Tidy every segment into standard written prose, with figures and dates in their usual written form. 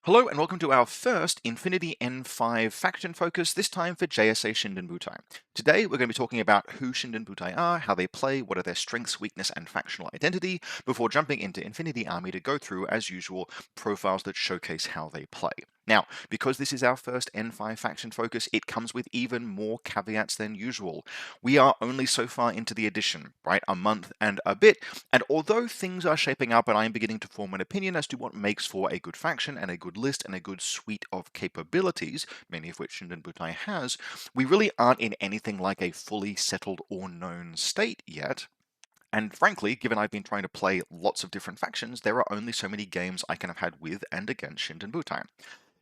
Hello and welcome to our first Infinity N5 faction focus, this time for JSA Shindenbutai. Today we're going to be talking about who Shindenbutai are, how they play, what are their strengths, weakness and factional identity, before jumping into Infinity Army to go through, as usual, profiles that showcase how they play. Now, because this is our first N5 faction focus, it comes with even more caveats than usual. We are only so far into the edition, right? A month and a bit, and although things are shaping up and I am beginning to form an opinion as to what makes for a good faction and a good list and a good suite of capabilities, many of which Shindenbutai has, we really aren't in anything like a fully settled or known state yet. And frankly, given I've been trying to play lots of different factions, there are only so many games I can have had with and against Shindenbutai.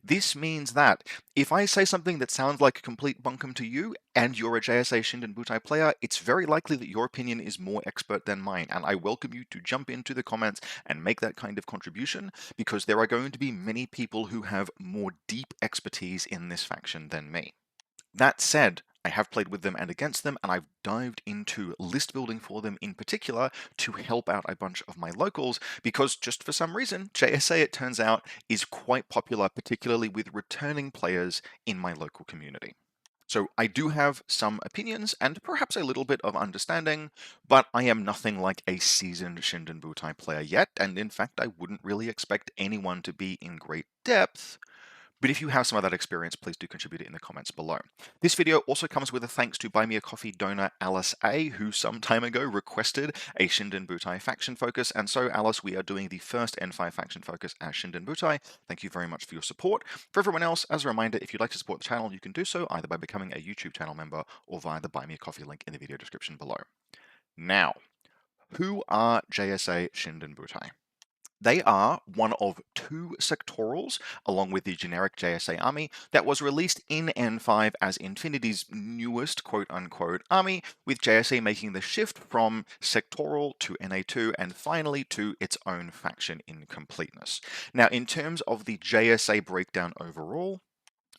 This means that if I say something that sounds like a complete bunkum to you, and you're a JSA Shindenbutai player, it's very likely that your opinion is more expert than mine, and I welcome you to jump into the comments and make that kind of contribution, because there are going to be many people who have more deep expertise in this faction than me. That said, I have played with them and against them, and I've dived into list building for them in particular to help out a bunch of my locals, because just for some reason, JSA, it turns out, is quite popular, particularly with returning players in my local community. So I do have some opinions and perhaps a little bit of understanding, but I am nothing like a seasoned Shindenbutai player yet, and in fact I wouldn't really expect anyone to be in great depth. But if you have some of that experience, please do contribute it in the comments below. This video also comes with a thanks to Buy Me a Coffee donor Alice A, who some time ago requested a Shindenbutai faction focus. And so, Alice, we are doing the first N5 faction focus as Shindenbutai. Thank you very much for your support. For everyone else, as a reminder, if you'd like to support the channel, you can do so either by becoming a YouTube channel member or via the Buy Me a Coffee link in the video description below. Now, who are JSA Shindenbutai? They are one of two sectorals, along with the generic JSA army, that was released in N5 as Infinity's newest quote-unquote army, with JSA making the shift from sectoral to NA2 and finally to its own faction in completeness. Now, in terms of the JSA breakdown overall,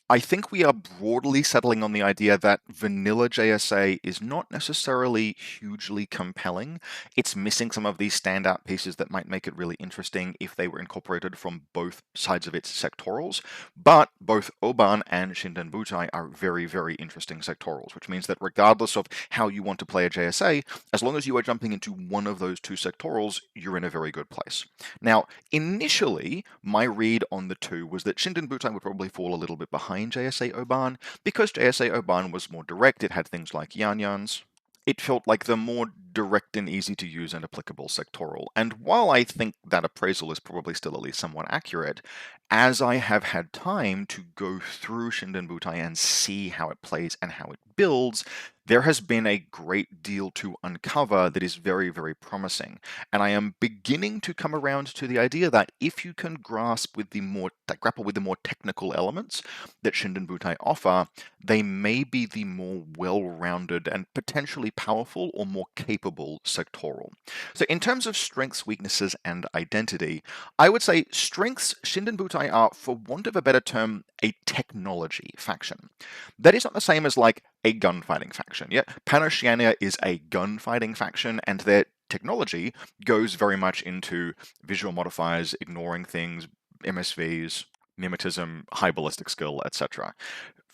I think we are broadly settling on the idea that vanilla JSA is not necessarily hugely compelling. It's missing some of these standout pieces that might make it really interesting if they were incorporated from both sides of its sectorals. But both Oban and Shindenbutai are very, very interesting sectorals, which means that regardless of how you want to play a JSA, as long as you are jumping into one of those two sectorals, you're in a very good place. Now, initially, my read on the two was that Shindenbutai would probably fall a little bit behind JSA Oban, because JSA Oban was more direct. It had things like Yanyans. It felt like the more direct and easy to use and applicable sectoral. And while I think that appraisal is probably still at least somewhat accurate, as I have had time to go through Shindenbutai and see how it plays and how it builds, there has been a great deal to uncover that is very, very promising. And I am beginning to come around to the idea that if you can grasp with the more grapple with the more technical elements that Shindenbutai offer, they may be the more well-rounded and potentially powerful or more capable sectoral. So in terms of strengths, weaknesses, and identity, I would say strengths, Shindenbutai are, for want of a better term, a technology faction. That is not the same as like a gunfighting faction. Yeah, Panoceania is a gunfighting faction, and their technology goes very much into visual modifiers, ignoring things, MSVs, mimetism, high ballistic skill, etc.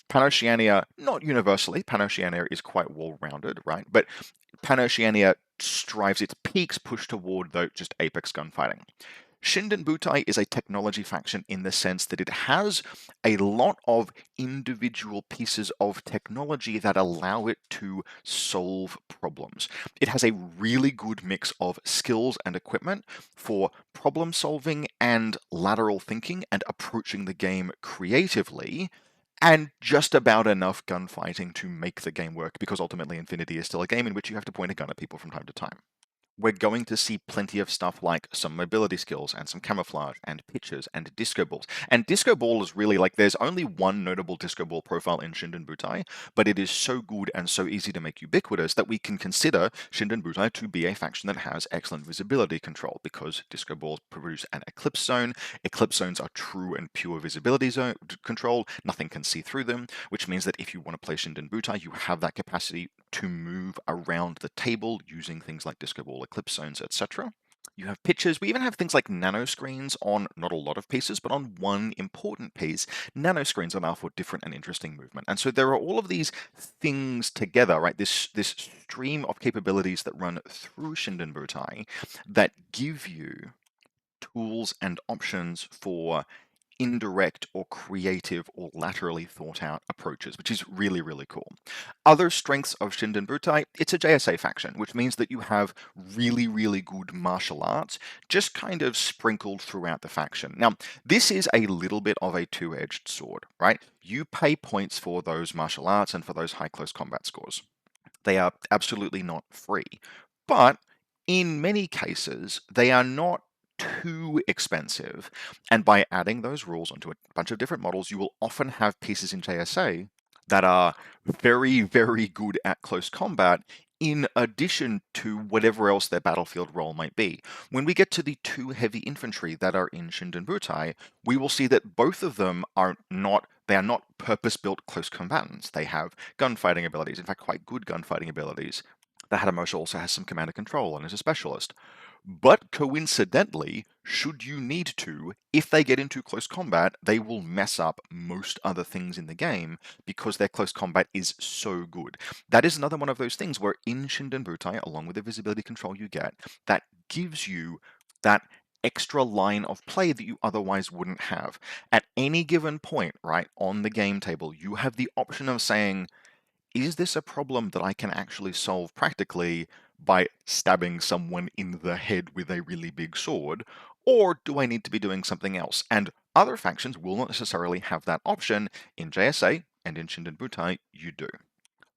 Panoceania, not universally, Panoceania is quite well-rounded, right? But Panoceania strives its peaks push toward just apex gunfighting. Shindenbutai is a technology faction in the sense that it has a lot of individual pieces of technology that allow it to solve problems. It has a really good mix of skills and equipment for problem solving and lateral thinking and approaching the game creatively, and just about enough gunfighting to make the game work, because ultimately Infinity is still a game in which you have to point a gun at people from time to time. We're going to see plenty of stuff like some mobility skills and some camouflage and pitches and disco balls. And disco ball is really like, there's only one notable disco ball profile in Shindenbutai, but it is so good and so easy to make ubiquitous that we can consider Shindenbutai to be a faction that has excellent visibility control, because disco balls produce an eclipse zone. Eclipse zones are true and pure visibility zone control. Nothing can see through them, which means that if you want to play Shindenbutai, you have that capacity to move around the table using things like disco ball, eclipse zones, etc. You have pitches. We even have things like nanoscreens on not a lot of pieces, but on one important piece. Nanoscreens allow for different and interesting movement. And so there are all of these things together, right? This stream of capabilities that run through Shindenbutai that give you tools and options for indirect or creative or laterally thought out approaches, which is really, really cool. Other strengths of Shindenbutai, it's a JSA faction, which means that you have really, really good martial arts just kind of sprinkled throughout the faction. Now, this is a little bit of a two-edged sword, right? You pay points for those martial arts and for those high close combat scores. They are absolutely not free. But in many cases, they are not too expensive. And by adding those rules onto a bunch of different models, you will often have pieces in JSA that are very, very good at close combat in addition to whatever else their battlefield role might be. When we get to the two heavy infantry that are in Shindenbutai, we will see that both of them are not purpose-built close combatants. They have gunfighting abilities, in fact quite good gunfighting abilities. The Hatamoto also has some command and control and is a specialist. But coincidentally, should you need to, if they get into close combat, they will mess up most other things in the game because their close combat is so good. That is another one of those things where in Shindenbutai, along with the visibility control you get, that gives you that extra line of play that you otherwise wouldn't have. At any given point, right, on the game table, you have the option of saying, is this a problem that I can actually solve practically by stabbing someone in the head with a really big sword, or do I need to be doing something else? And other factions will not necessarily have that option. In JSA and in Shindenbutai, you do.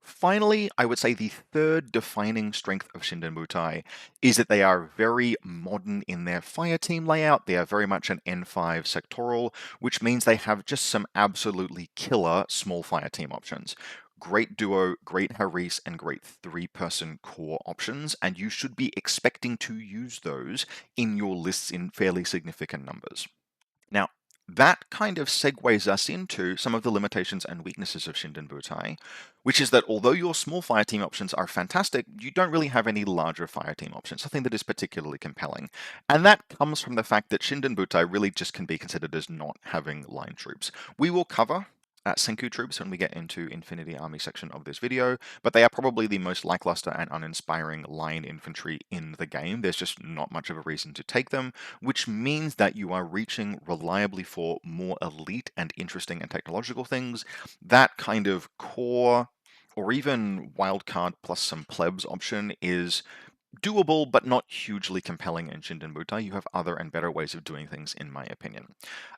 Finally, I would say the third defining strength of Shindenbutai is that they are very modern in their fire team layout. They are very much an N5 sectoral, which means they have just some absolutely killer small fire team options. Great duo, great Haris, and great three-person core options, and you should be expecting to use those in your lists in fairly significant numbers. Now, that kind of segues us into some of the limitations and weaknesses of Shindenbutai, which is that although your small fire team options are fantastic, you don't really have any larger fire team options, something that is particularly compelling. And that comes from the fact that Shindenbutai really just can be considered as not having line troops. We will cover Senku troops when we get into Infinity Army section of this video, but they are probably the most lackluster and uninspiring line infantry in the game. There's just not much of a reason to take them, which means that you are reaching reliably for more elite and interesting and technological things. That kind of core or even wildcard plus some plebs option is doable, but not hugely compelling in Shindenbutai. You have other and better ways of doing things, in my opinion.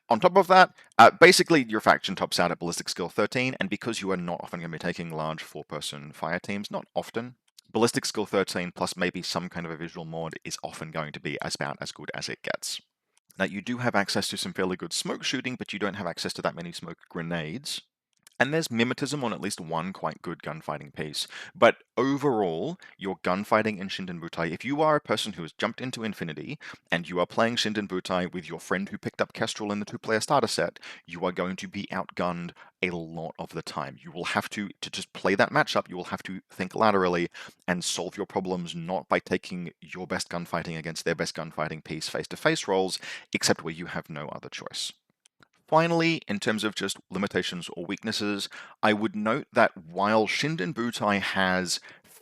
On top of that, basically your faction tops out at Ballistic Skill 13, and because you are not often going to be taking large four-person fire teams, not often, Ballistic Skill 13 plus maybe some kind of a visual mod is often going to be about as good as it gets. Now, you do have access to some fairly good smoke shooting, but you don't have access to that many smoke grenades. And there's mimetism on at least one quite good gunfighting piece. But overall, your gunfighting in Shindenbutai, if you are a person who has jumped into Infinity and you are playing Shindenbutai with your friend who picked up Kestrel in the two-player starter set, you are going to be outgunned a lot of the time. You will have to just play that matchup, you will have to think laterally and solve your problems not by taking your best gunfighting against their best gunfighting piece face-to-face rolls, except where you have no other choice. Finally, in terms of just limitations or weaknesses, I would note that while Shindenbutai has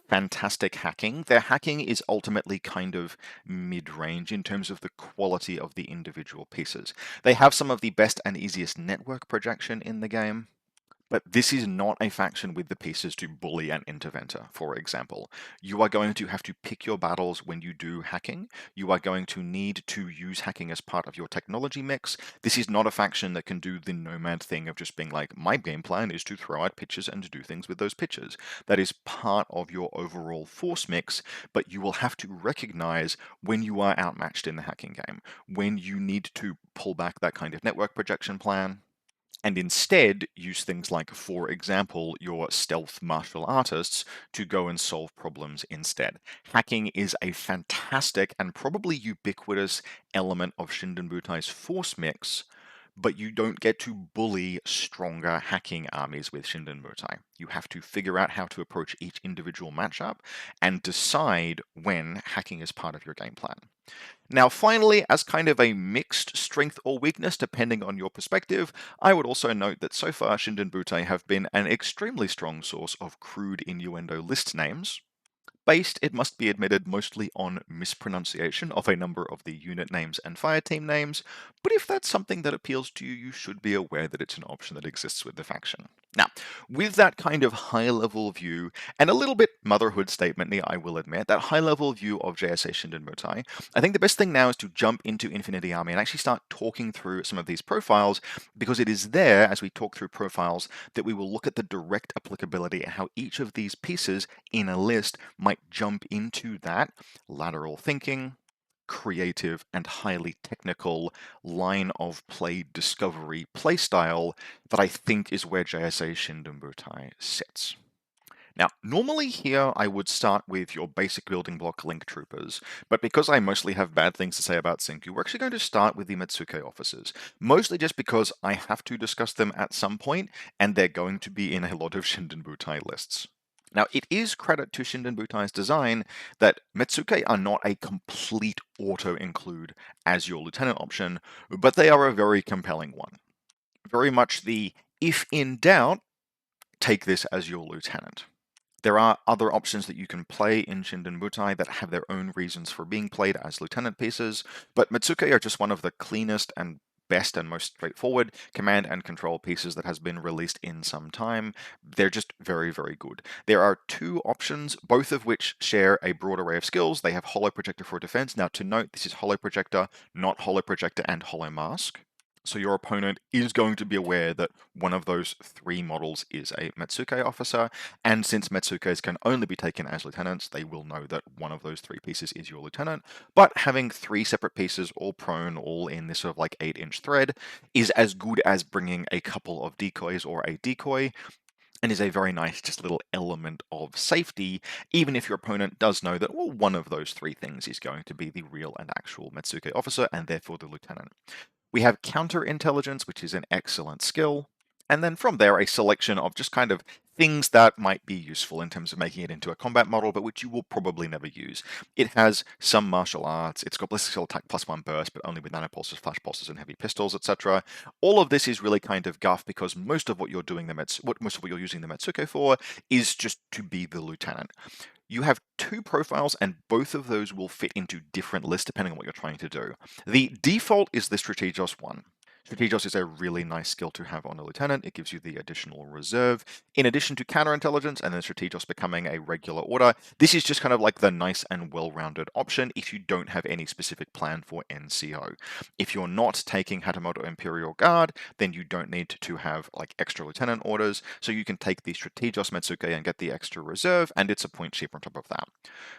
fantastic hacking, their hacking is ultimately kind of mid-range in terms of the quality of the individual pieces. They have some of the best and easiest network projection in the game, but this is not a faction with the pieces to bully an interventor, for example. You are going to have to pick your battles when you do hacking. You are going to need to use hacking as part of your technology mix. This is not a faction that can do the nomad thing of just being like, my game plan is to throw out pitches and to do things with those pitches. That is part of your overall force mix, but you will have to recognize when you are outmatched in the hacking game, when you need to pull back that kind of network projection plan, and instead use things like, for example, your stealth martial artists to go and solve problems instead. Hacking is a fantastic and probably ubiquitous element of Shindenbutai's force mix, but you don't get to bully stronger hacking armies with Shindenbutai. You have to figure out how to approach each individual matchup and decide when hacking is part of your game plan. Now, finally, as kind of a mixed strength or weakness, depending on your perspective, I would also note that so far Shindenbutai have been an extremely strong source of crude innuendo list names, based, it must be admitted, mostly on mispronunciation of a number of the unit names and fireteam names, but if that's something that appeals to you, you should be aware that it's an option that exists with the faction. Now, with that kind of high-level view, and a little bit motherhood statement-y, I will admit, that high-level view of JSA Shindenbutai, I think the best thing now is to jump into Infinity Army and actually start talking through some of these profiles, because it is there, as we talk through profiles, that we will look at the direct applicability and how each of these pieces in a list might jump into that lateral thinking, creative, and highly technical line of play discovery playstyle that I think is where JSA Shindenbutai sits. Now, normally here I would start with your basic building block Link Troopers, but because I mostly have bad things to say about Senku, we're actually going to start with the Metsuke officers, mostly just because I have to discuss them at some point, and they're going to be in a lot of Shindenbutai lists. Now, it is credit to Shindenbutai's design that Metsuke are not a complete auto-include as your lieutenant option, but they are a very compelling one. Very much the, if in doubt, take this as your lieutenant. There are other options that you can play in Shindenbutai that have their own reasons for being played as lieutenant pieces, but Metsuke are just one of the cleanest and best and most straightforward command and control pieces that has been released in some time. They're just very, very good. There are two options, both of which share a broad array of skills. They have Hollow Projector for defense. Now, to note, this is Hollow Projector, not Hollow Projector and Hollow Mask. So your opponent is going to be aware that one of those three models is a Metsuke officer, and since Metsukes can only be taken as lieutenants, they will know that one of those three pieces is your lieutenant. But having three separate pieces, all prone, all in this sort of like 8-inch thread, is as good as bringing a couple of decoys or a decoy, and is a very nice just little element of safety, even if your opponent does know that, well, one of those three things is going to be the real and actual Metsuke officer, and therefore the lieutenant. We have counterintelligence, which is an excellent skill, and then from there a selection of just kind of things that might be useful in terms of making it into a combat model, but which you will probably never use. It has some martial arts, it's got ballistic attack +1 burst, but only with nanopulses, flash pulses, and heavy pistols, etc. All of this is really kind of guff because most of what you're doing most of what you're using the Metsuke for is just to be the lieutenant. You have two profiles, and both of those will fit into different lists depending on what you're trying to do. The default is the Strategos one. Strategos is a really nice skill to have on a lieutenant. It gives you the additional reserve, in addition to counterintelligence, and then Strategos becoming a regular order. This is just kind of like the nice and well-rounded option if you don't have any specific plan for NCO. If you're not taking Hatamoto Imperial Guard, then you don't need to have like extra lieutenant orders, so you can take the Strategos Metsuke and get the extra reserve, and it's a point cheaper on top of that.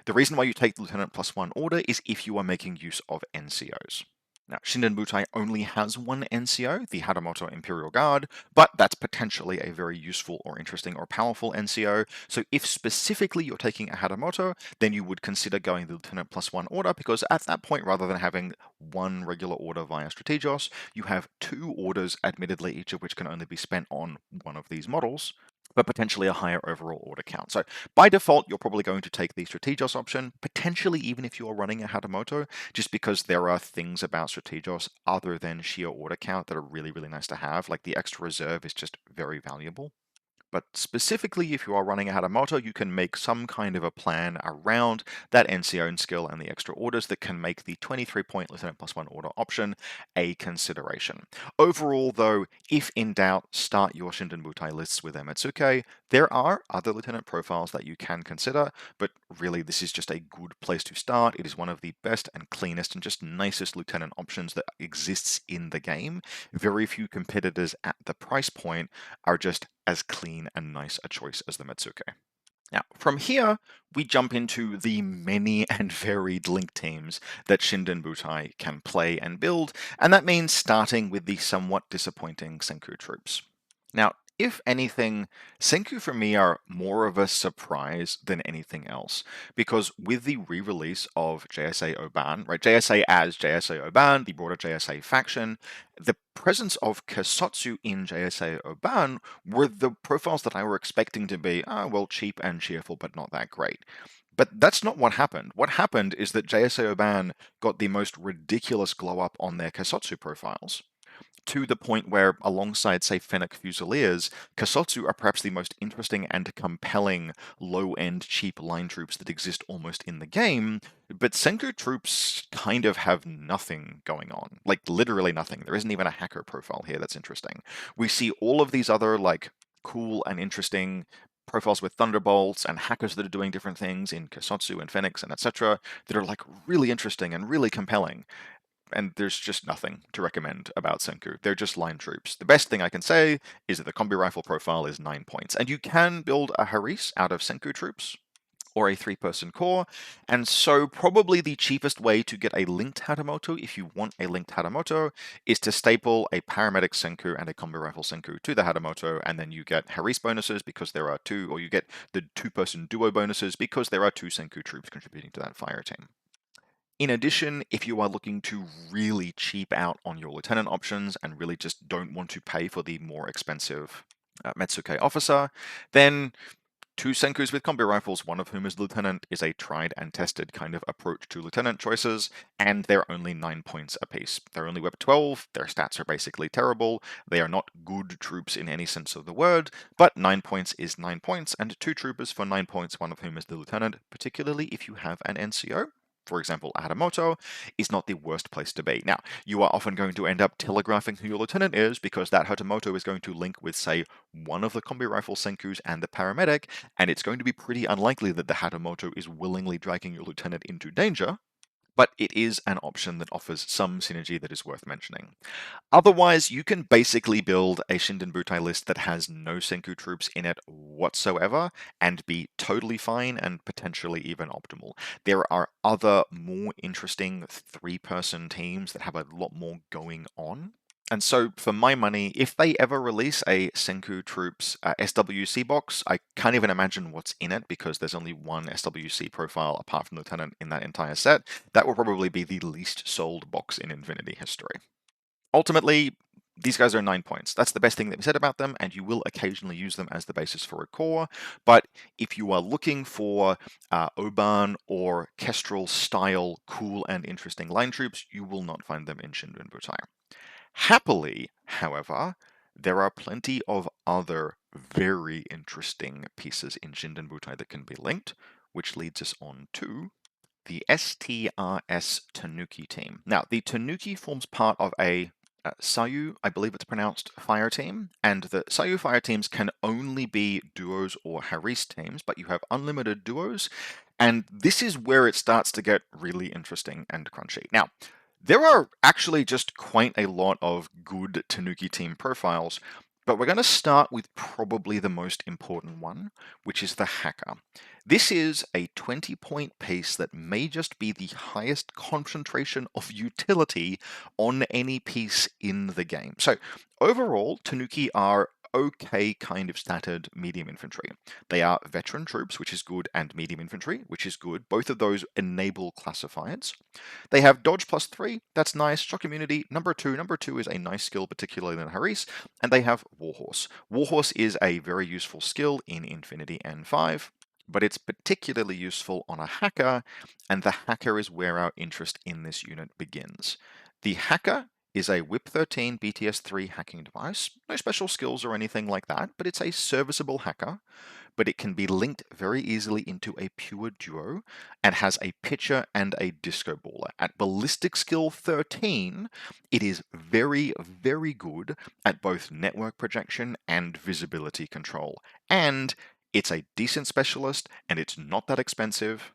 The reason why you take the Lieutenant +1 order is if you are making use of NCOs. Now, Shindenbutai only has one NCO, the Hatamoto Imperial Guard, but that's potentially a very useful or interesting or powerful NCO, so if specifically you're taking a Hatamoto, then you would consider going the Lieutenant +1 order, because at that point, rather than having one regular order via Strategos, you have two orders, admittedly each of which can only be spent on one of these models, but potentially a higher overall order count. So by default, you're probably going to take the Strategos option, potentially even if you are running a Hatamoto, just because there are things about Strategos other than sheer order count that are really, really nice to have. Like the extra reserve is just very valuable. But specifically, if you are running a Hatamoto, you can make some kind of a plan around that NCO skill and the extra orders that can make the 23-point Lieutenant +1 order option a consideration. Overall, though, if in doubt, start your Shindenbutai lists with Metsuke. There are other lieutenant profiles that you can consider, but really this is just a good place to start. It is one of the best and cleanest and just nicest lieutenant options that exists in the game. Very few competitors at the price point are just as clean and nice a choice as the Metsuke. Now, from here, we jump into the many and varied link teams that Shindenbutai can play and build, and that means starting with the somewhat disappointing Senku troops. Now, If anything, Senku for me are more of a surprise than anything else, because with the re-release of JSA Oban, right, JSA as JSA Oban, the broader JSA faction, the presence of Kasotsu in JSA Oban were the profiles that I were expecting to be, well, cheap and cheerful, but not that great. But that's not what happened. What happened is that JSA Oban got the most ridiculous glow up on their Kasotsu profiles, to the point where, alongside, say, Fennec Fusiliers, Kasotsu are perhaps the most interesting and compelling low-end cheap line troops that exist almost in the game, but Senku troops kind of have nothing going on. Like, literally nothing. There isn't even a hacker profile here that's interesting. We see all of these other, like, cool and interesting profiles with thunderbolts and hackers that are doing different things in Kasotsu and Phoenix and etc. that are like really interesting and really compelling, and there's just nothing to recommend about Senku. They're just line troops. The best thing I can say is that the combi rifle profile is 9 points, and you can build a Haris out of Senku troops, or a 3-person core, and so probably the cheapest way to get a linked Hatamoto, if you want a linked Hatamoto, is to staple a paramedic Senku and a combi rifle Senku to the Hatamoto, and then you get Haris bonuses because there are two, or you get the 2-person duo bonuses because there are 2 Senku troops contributing to that fire team. In addition, if you are looking to really cheap out on your lieutenant options and really just don't want to pay for the more expensive Metsuke officer, then 2 Senkus with combi rifles, one of whom is lieutenant, is a tried and tested kind of approach to lieutenant choices, and they're only 9 points apiece. They're only Web 12, their stats are basically terrible, they are not good troops in any sense of the word, but 9 points is 9 points, and 2 troopers for 9 points, one of whom is the lieutenant, particularly if you have an NCO, for example, Hatamoto, is not the worst place to be. Now, you are often going to end up telegraphing who your lieutenant is, because that Hatamoto is going to link with, say, one of the combi rifle Senkus and the paramedic, and it's going to be pretty unlikely that the Hatamoto is willingly dragging your lieutenant into danger, but it is an option that offers some synergy that is worth mentioning. Otherwise, you can basically build a Shindenbutai list that has no Senku troops in it whatsoever and be totally fine and potentially even optimal. There are other more interesting 3-person teams that have a lot more going on. And so, for my money, if they ever release a Senku Troops SWC box, I can't even imagine what's in it because there's only one SWC profile apart from Lieutenant in that entire set. That will probably be the least sold box in Infinity history. Ultimately, these guys are 9 points. That's the best thing that we said about them, and you will occasionally use them as the basis for a core. But if you are looking for Oban or Kestrel style cool and interesting line troops, you will not find them in Shindenbutai. Happily, however, there are plenty of other very interesting pieces in Shindenbutai that can be linked, which leads us on to the STRS Tanuki team. Now, the Tanuki forms part of a Sayu, I believe it's pronounced, fire team, and the Sayu fire teams can only be duos or Haris teams, but you have unlimited duos, and this is where it starts to get really interesting and crunchy. Now, there are actually just quite a lot of good Tanuki team profiles, but we're going to start with probably the most important one, which is the Hacker. This is a 20-point piece that may just be the highest concentration of utility on any piece in the game. So overall, Tanuki are okay kind of statted medium infantry. They are veteran troops, which is good, and medium infantry, which is good. Both of those enable classifieds. They have dodge +3, that's nice. Shock immunity, number 2. Number 2 is a nice skill, particularly in Haris. And they have Warhorse. Warhorse is a very useful skill in Infinity N5, but it's particularly useful on a Hacker, and the Hacker is where our interest in this unit begins. The Hacker is a WIP 13 BTS3 hacking device. No special skills or anything like that, but it's a serviceable Hacker. But it can be linked very easily into a pure duo and has a pitcher and a disco baller. At ballistic skill 13, it is very, very good at both network projection and visibility control. And it's a decent specialist, and it's not that expensive,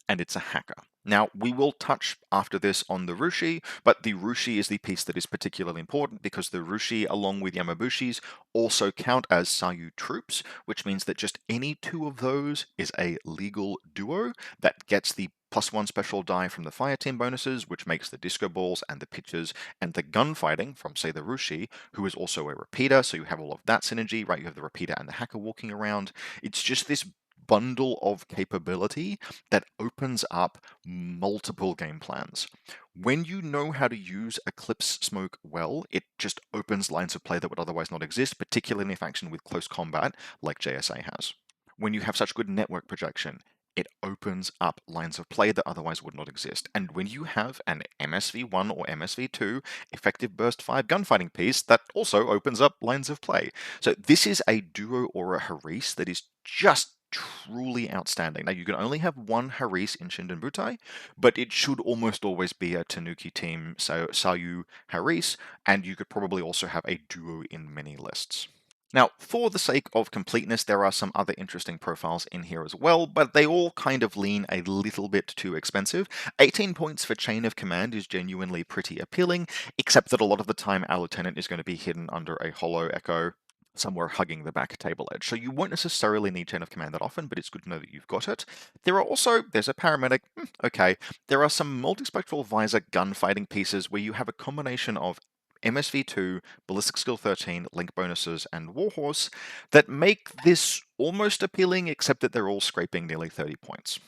and it's a Hacker. Now, we will touch after this on the Ruishi, but the Ruishi is the piece that is particularly important because the Ruishi, along with Yamabushis, also count as Sayu troops, which means that just any 2 of those is a legal duo that gets the +1 special die from the fire team bonuses, which makes the disco balls and the pitches and the gunfighting from, say, the Ruishi, who is also a repeater, so you have all of that synergy, right? You have the repeater and the hacker walking around. It's just this bundle of capability that opens up multiple game plans. When you know how to use Eclipse Smoke well, it just opens lines of play that would otherwise not exist, particularly in a faction with close combat like JSA has. When you have such good network projection, it opens up lines of play that otherwise would not exist. And when you have an MSV1 or MSV2 effective burst 5 gunfighting piece, that also opens up lines of play. So this is a duo or a Haris that is just truly outstanding. Now, you can only have one Haris in Shindenbutai, but it should almost always be a Tanuki team, so Sayu Haris, and you could probably also have a duo in many lists. Now, for the sake of completeness, there are some other interesting profiles in here as well, but they all kind of lean a little bit too expensive. 18 points for Chain of Command is genuinely pretty appealing, except that a lot of the time our lieutenant is going to be hidden under a hollow echo somewhere hugging the back table edge. So you won't necessarily need Chain of Command that often, but it's good to know that you've got it. There's a paramedic, okay. There are some multispectral visor gunfighting pieces where you have a combination of MSV2, Ballistic Skill 13, Link bonuses, and Warhorse that make this almost appealing, except that they're all scraping nearly 30 points.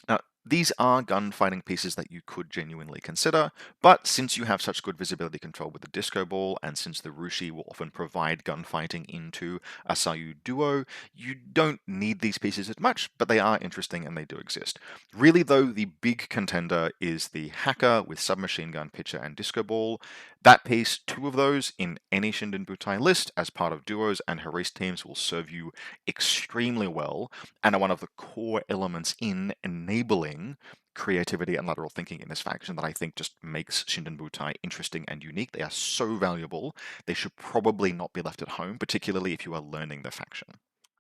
Now, these are gunfighting pieces that you could genuinely consider, but since you have such good visibility control with the Disco Ball, and since the Ruishi will often provide gunfighting into a Sayu duo, you don't need these pieces as much, but they are interesting and they do exist. Really though, the big contender is the Hacker with Submachine Gun, Pitcher, and Disco Ball. That piece, 2 of those in any Shindenbutai list as part of duos and Haris teams will serve you extremely well, and are one of the core elements in enabling creativity and lateral thinking in this faction that I think just makes Shindenbutai interesting and unique. They are so valuable, they should probably not be left at home, particularly if you are learning the faction.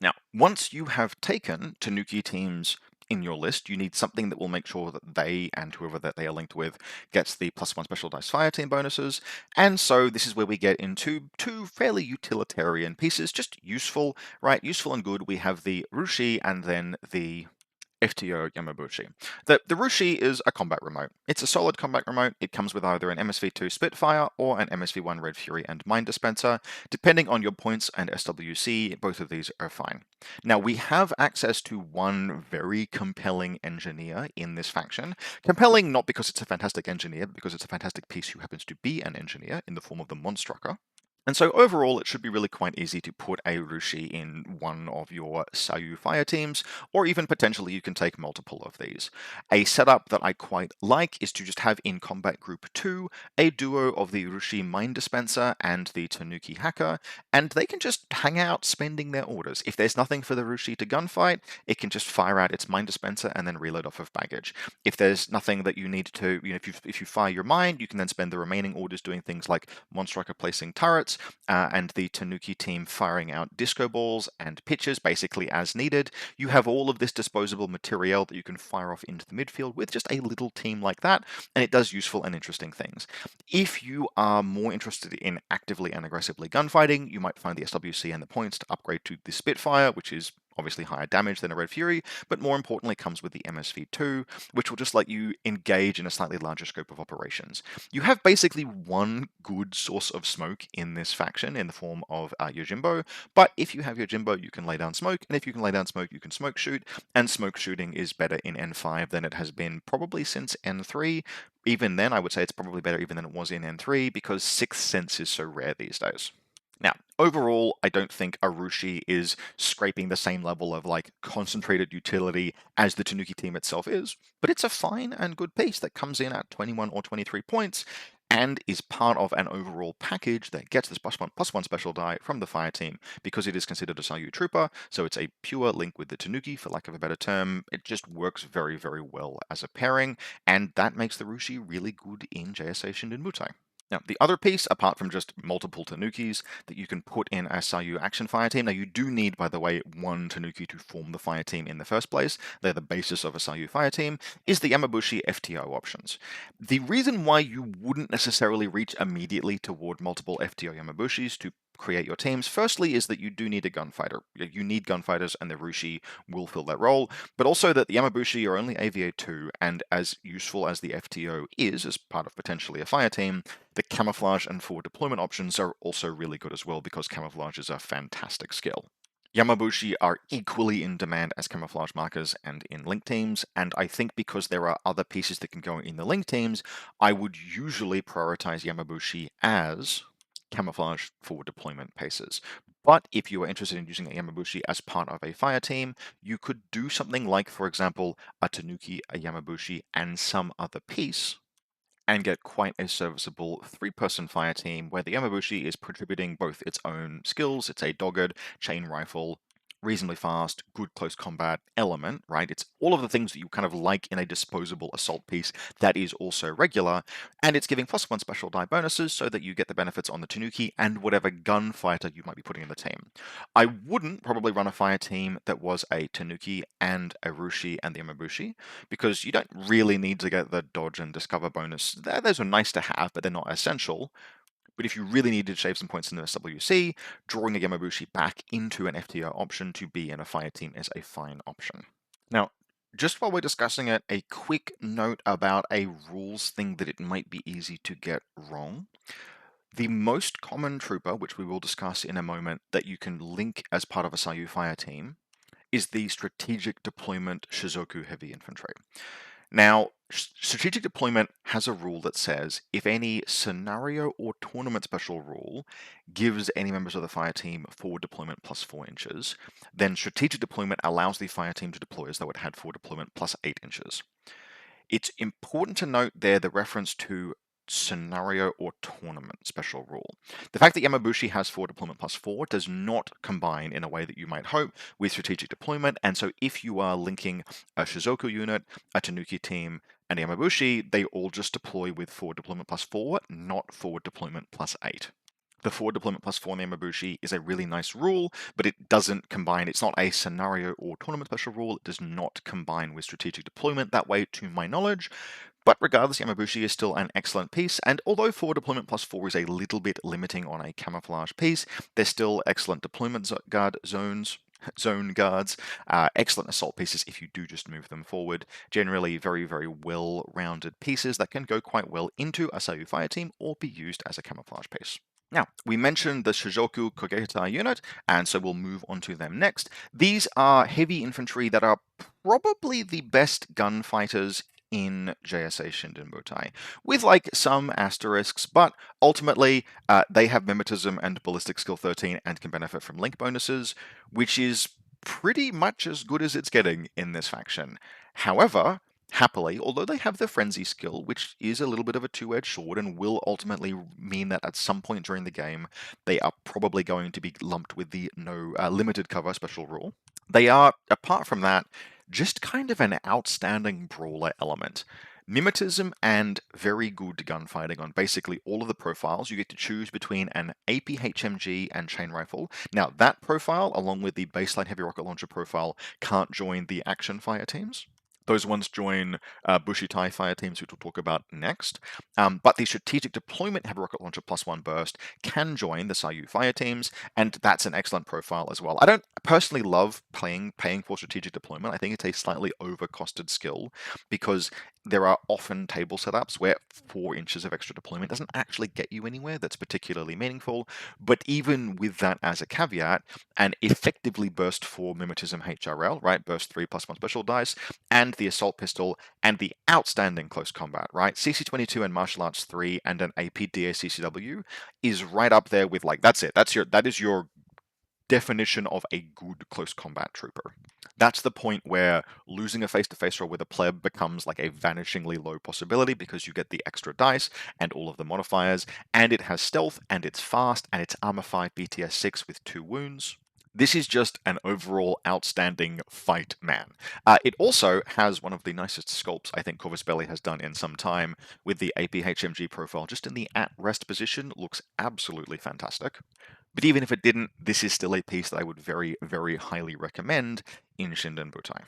Now, once you have taken Tanuki teams in your list, you need something that will make sure that they and whoever that they are linked with gets the +1 special dice fire team bonuses. And so this is where we get into 2 fairly utilitarian pieces, just useful, right? Useful and good. We have the Ruishi and then the FTO Yamabushi. The Ruishi is a combat remote. It's a solid combat remote. It comes with either an MSV2 Spitfire or an MSV1 Red Fury and Mind Dispenser. Depending on your points and SWC, both of these are fine. Now, we have access to one very compelling engineer in this faction. Compelling not because it's a fantastic engineer, but because it's a fantastic piece who happens to be an engineer in the form of the Monstrucker. And so overall, it should be really quite easy to put a Ruishi in one of your Sayu fire teams, or even potentially you can take multiple of these. A setup that I quite like is to just have in Combat Group 2 a duo of the Ruishi Mind Dispenser and the Tanuki Hacker, and they can just hang out spending their orders. If there's nothing for the Ruishi to gunfight, it can just fire out its Mind Dispenser and then reload off of baggage. If there's nothing that you need to, if you fire your mind, you can then spend the remaining orders doing things like Monstrucker placing turrets, and the Tanuki team firing out disco balls and pitches basically as needed. You have all of this disposable material that you can fire off into the midfield with just a little team like that, and it does useful and interesting things. If you are more interested in actively and aggressively gunfighting, you might find the SWC and the points to upgrade to the Spitfire, which is obviously higher damage than a Red Fury, but more importantly comes with the MSV2, which will just let you engage in a slightly larger scope of operations. You have basically one good source of smoke in this faction in the form of Yojimbo, but if you have Yojimbo, you can lay down smoke, and if you can lay down smoke, you can smoke shoot, and smoke shooting is better in N5 than it has been probably since N3. Even then, I would say it's probably better even than it was in N3, because Sixth Sense is so rare these days. Now, overall, I don't think a Ruishi is scraping the same level of concentrated utility as the Tanuki team itself is, but it's a fine and good piece that comes in at 21 or 23 points and is part of an overall package that gets this +1 special die from the fire team because it is considered a Sayu trooper, so it's a pure link with the Tanuki, for lack of a better term. It just works very, very well as a pairing, and that makes the Ruishi really good in JSA Shindenbutai. Now, the other piece, apart from just multiple Tanukis that you can put in a Sayu action fire team, now you do need, by the way, one Tanuki to form the fire team in the first place. They're the basis of a Sayu fire team, is the Yamabushi FTO options. The reason why you wouldn't necessarily reach immediately toward multiple FTO Yamabushis, to create your teams. Firstly is that you do need a gunfighter. You need gunfighters, and the Ruishi will fill that role, but also that the Yamabushi are only AVA2, and as useful as the FTO is as part of potentially a fire team, the camouflage and forward deployment options are also really good as well, because camouflage is a fantastic skill. Yamabushi are equally in demand as camouflage markers and in link teams, and I think because there are other pieces that can go in the link teams, I would usually prioritize Yamabushi as camouflage forward deployment pieces. But if you are interested in using a Yamabushi as part of a fire team, you could do something like, for example, a Tanuki, a Yamabushi, and some other piece, and get quite a serviceable 3-person fire team where the Yamabushi is contributing both its own skills. It's a dogged chain rifle, reasonably fast, good close combat element, right? It's all of the things that you kind of like in a disposable assault piece that is also regular, and it's giving +1 special die bonuses so that you get the benefits on the Tanuki and whatever gunfighter you might be putting in the team. I wouldn't probably run a fire team that was a Tanuki and a Ruishi and the Yamabushi, because you don't really need to get the dodge and discover bonus. Those are nice to have, but they're not essential. But if you really need to shave some points in the SWC, drawing a Yamabushi back into an FTO option to be in a fire team is a fine option. Now, just while we're discussing it, a quick note about a rules thing that it might be easy to get wrong. The most common trooper, which we will discuss in a moment, that you can link as part of a Sayu fire team is the strategic deployment Shizoku heavy infantry. Now, strategic deployment has a rule that says if any scenario or tournament special rule gives any members of the fire team forward deployment +4 inches, then strategic deployment allows the fire team to deploy as though it had forward deployment +8 inches. It's important to note there the reference to scenario or tournament special rule. The fact that Yamabushi has forward deployment +4 does not combine in a way that you might hope with strategic deployment, and so if you are linking a Shizoku unit, a Tanuki team, and Yamabushi, they all just deploy with forward deployment +4, not forward deployment +8. The forward deployment +4 in Yamabushi is a really nice rule, but it doesn't combine. It's not a scenario or tournament special rule. It does not combine with strategic deployment that way, to my knowledge. But regardless, Yamabushi is still an excellent piece, and although forward deployment +4 is a little bit limiting on a camouflage piece, they're still excellent deployment zone guards, excellent assault pieces if you do just move them forward. Generally very, very well-rounded pieces that can go quite well into a Sayu fire team or be used as a camouflage piece. Now, we mentioned the Shizoku Kogeta unit, and so we'll move on to them next. These are heavy infantry that are probably the best gunfighters in JSA Shindenbutai, with like some asterisks, but ultimately they have mimetism and ballistic skill 13 and can benefit from link bonuses, which is pretty much as good as it's getting in this faction. However, happily, although they have the frenzy skill, which is a little bit of a two-edged sword and will ultimately mean that at some point during the game they are probably going to be lumped with the no limited cover special rule, they are, apart from that, just kind of an outstanding brawler element. Mimetism and very good gunfighting on basically all of the profiles. You get to choose between an APHMG and chain rifle. Now, that profile, along with the baseline heavy rocket launcher profile, can't join the action fire teams. Those ones join Bushitai fire teams, which we'll talk about next. But the strategic deployment heavy rocket launcher +1 burst can join the Sayu fire teams, and that's an excellent profile as well. I don't personally love paying for strategic deployment. I think it's a slightly overcosted skill because there are often table setups where 4 inches of extra deployment doesn't actually get you anywhere that's particularly meaningful. But even with that as a caveat, an effectively burst 4 mimetism HRL, right? Burst 3 +1 special dice, and the assault pistol, and the outstanding close combat, right? CC22 and martial arts 3 and an APDA CCW is right up there with, like, that's it. That is your definition of a good close combat trooper. That's the point where losing a face-to-face roll with a pleb becomes like a vanishingly low possibility because you get the extra dice and all of the modifiers, and it has stealth, and it's fast, and it's armor 5 BTS 6 with 2 wounds. This is just an overall outstanding fight man. It also has one of the nicest sculpts I think Corvus Belli has done in some time, with the APHMG profile just in the at-rest position. Looks absolutely fantastic. But even if it didn't, this is still a piece that I would very, very highly recommend in Shindenbutai.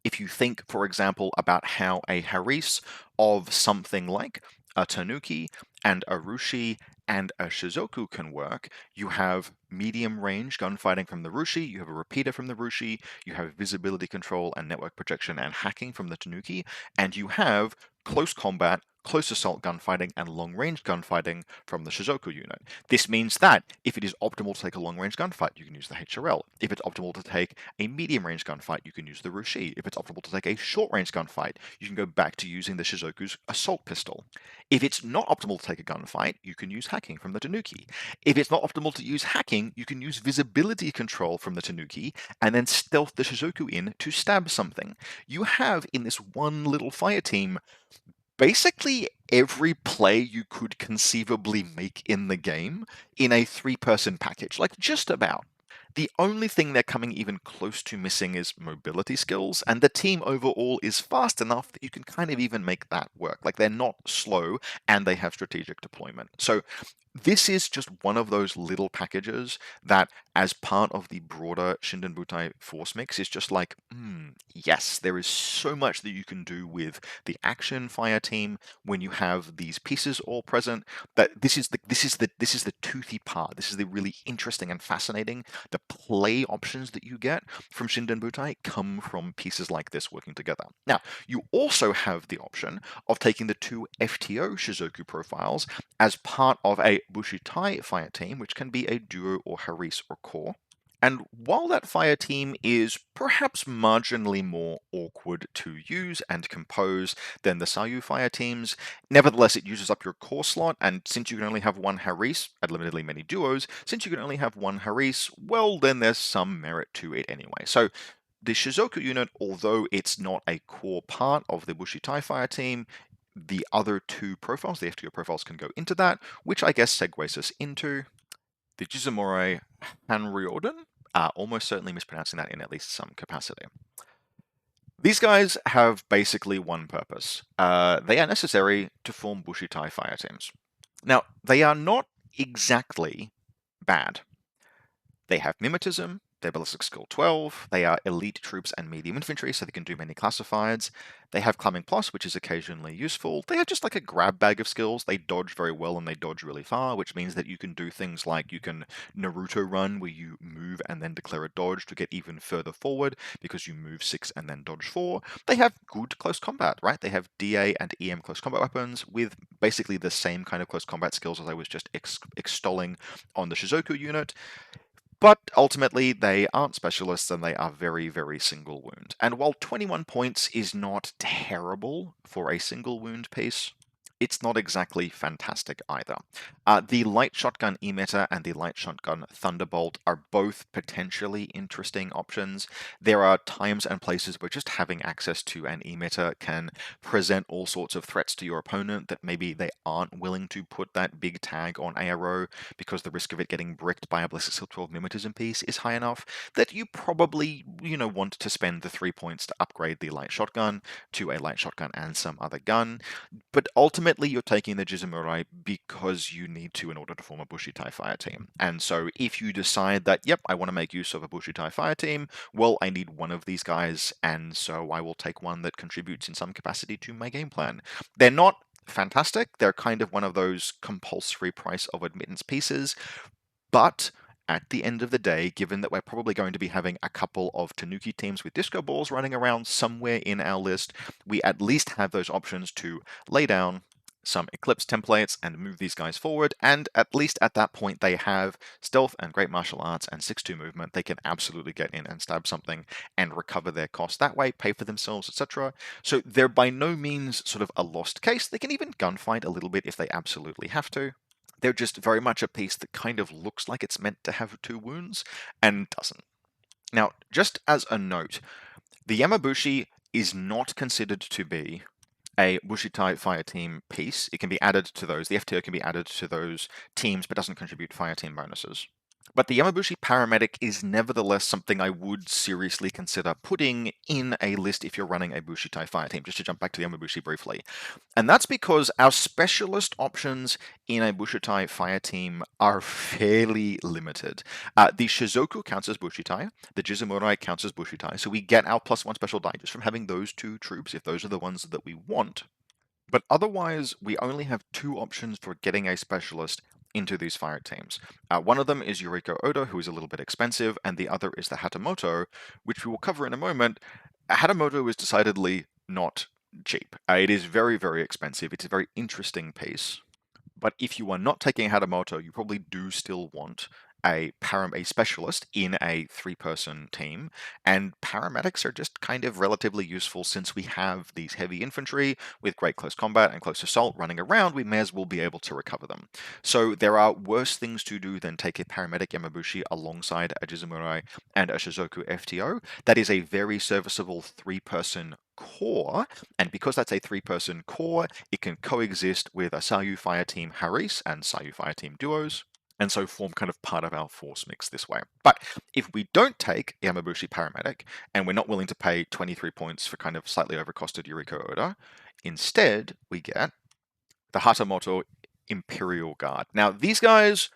If you think, for example, about how a Haris of something like a Tanuki and a Ruishi and a Shizoku can work, you have medium range gunfighting from the Ruishi, you have a repeater from the Ruishi, you have visibility control and network projection and hacking from the Tanuki, and you have close combat, close assault gunfighting, and long range gunfighting from the Shizoku unit. This means that if it is optimal to take a long range gunfight, you can use the HRL. If it's optimal to take a medium range gunfight, you can use the Ruishi. If it's optimal to take a short range gunfight, you can go back to using the Shizoku's assault pistol. If it's not optimal to take a gunfight, you can use hacking from the Tanuki. If it's not optimal to use hacking, you can use visibility control from the Tanuki and then stealth the Shizoku in to stab something. You have in this one little fire team basically every play you could conceivably make in the game in a 3-person package, like just about. The only thing they're coming even close to missing is mobility skills, and the team overall is fast enough that you can kind of even make that work. Like, they're not slow, and they have strategic deployment. So this is just one of those little packages that, as part of the broader Shindenbutai force mix, is just like, yes, there is so much that you can do with the action fire team when you have these pieces all present. That this is the toothy part. This is the really interesting and fascinating. The play options that you get from Shindenbutai come from pieces like this working together. Now, you also have the option of taking the 2 FTO Shizoku profiles as part of a Bushitai fire team, which can be a duo or Haris or core. And while that fire team is perhaps marginally more awkward to use and compose than the Sayu fire teams, nevertheless it uses up your core slot, and since you can only have one Haris, and limitedly many duos, since you can only have one Haris, well then there's some merit to it anyway. So the Shizoku unit, although it's not a core part of the Bushitai fire team, the other 2 profiles, the FTO profiles, can go into that, which I guess segues us into the Jizumori Hanryoden, almost certainly mispronouncing that in at least some capacity. These guys have basically one purpose. They are necessary to form Bushitai fire teams. Now, they are not exactly bad. They have mimetism, they're ballistic skill 12, they are elite troops and medium infantry, so they can do many classifieds. They have climbing plus, which is occasionally useful. They have just like a grab bag of skills. They dodge very well and they dodge really far, which means that you can do things like you can Naruto run, where you move and then declare a dodge to get even further forward because you move 6 and then dodge 4. They have good close combat, right? They have DA and EM close combat weapons with basically the same kind of close combat skills as I was just extolling on the Shizoku unit. But ultimately, they aren't specialists and they are very, very single wound. And while 21 points is not terrible for a single wound piece, it's not exactly fantastic either. The light shotgun emitter and the light shotgun thunderbolt are both potentially interesting options. There are times and places where just having access to an emitter can present all sorts of threats to your opponent that maybe they aren't willing to put that big tag on ARO because the risk of it getting bricked by a ballistic skill 12 mimetism piece is high enough that you probably, want to spend the 3 points to upgrade the light shotgun to a light shotgun and some other gun. But ultimately, you're taking the Jizumori because you need to in order to form a Bushitai fire team. And so if you decide that, yep, I want to make use of a Bushitai fire team, well, I need one of these guys, and so I will take one that contributes in some capacity to my game plan. They're not fantastic. They're kind of one of those compulsory price of admittance pieces, but at the end of the day, given that we're probably going to be having a couple of Tanuki teams with disco balls running around somewhere in our list, we at least have those options to lay down some Eclipse templates and move these guys forward, and at least at that point they have stealth and great martial arts and 6-2 movement. They can absolutely get in and stab something and recover their cost that way, pay for themselves, etc. So they're by no means sort of a lost case. They can even gunfight a little bit if they absolutely have to. They're just very much a piece that kind of looks like it's meant to have 2 wounds and doesn't. Now, just as a note, the Yamabushi is not considered to be a Bushitai fire team piece. It can be added to those. The FTO can be added to those teams, but doesn't contribute fire team bonuses. But the Yamabushi Paramedic is nevertheless something I would seriously consider putting in a list if you're running a Bushitai fire team, just to jump back to the Yamabushi briefly. And that's because our specialist options in a Bushitai fire team are fairly limited. The Shizoku counts as Bushitai, the Jizumori counts as Bushitai, so we get our +1 special die just from having those 2 troops if those are the ones that we want. But otherwise, we only have 2 options for getting a specialist into these fire teams. One of them is Yuriko Oda, who is a little bit expensive, and the other is the Hatamoto, which we will cover in a moment. Hatamoto is decidedly not cheap. It is very, very expensive. It's a very interesting piece. But if you are not taking Hatamoto, you probably do still want a specialist in a 3-person team, and paramedics are just kind of relatively useful since we have these heavy infantry with great close combat and close assault running around. We may as well be able to recover them. So there are worse things to do than take a paramedic Yamabushi alongside a Jizumurai and a Shizoku FTO. That is a very serviceable 3-person core, and because that's a 3-person core, it can coexist with a Sayu Fire Team Haris and Sayu Fire Team duos, and so form kind of part of our force mix this way. But if we don't take Yamabushi Paramedic, and we're not willing to pay 23 points for kind of slightly overcosted Yuriko Oda, instead we get the Hatamoto Imperial Guard. Now these guys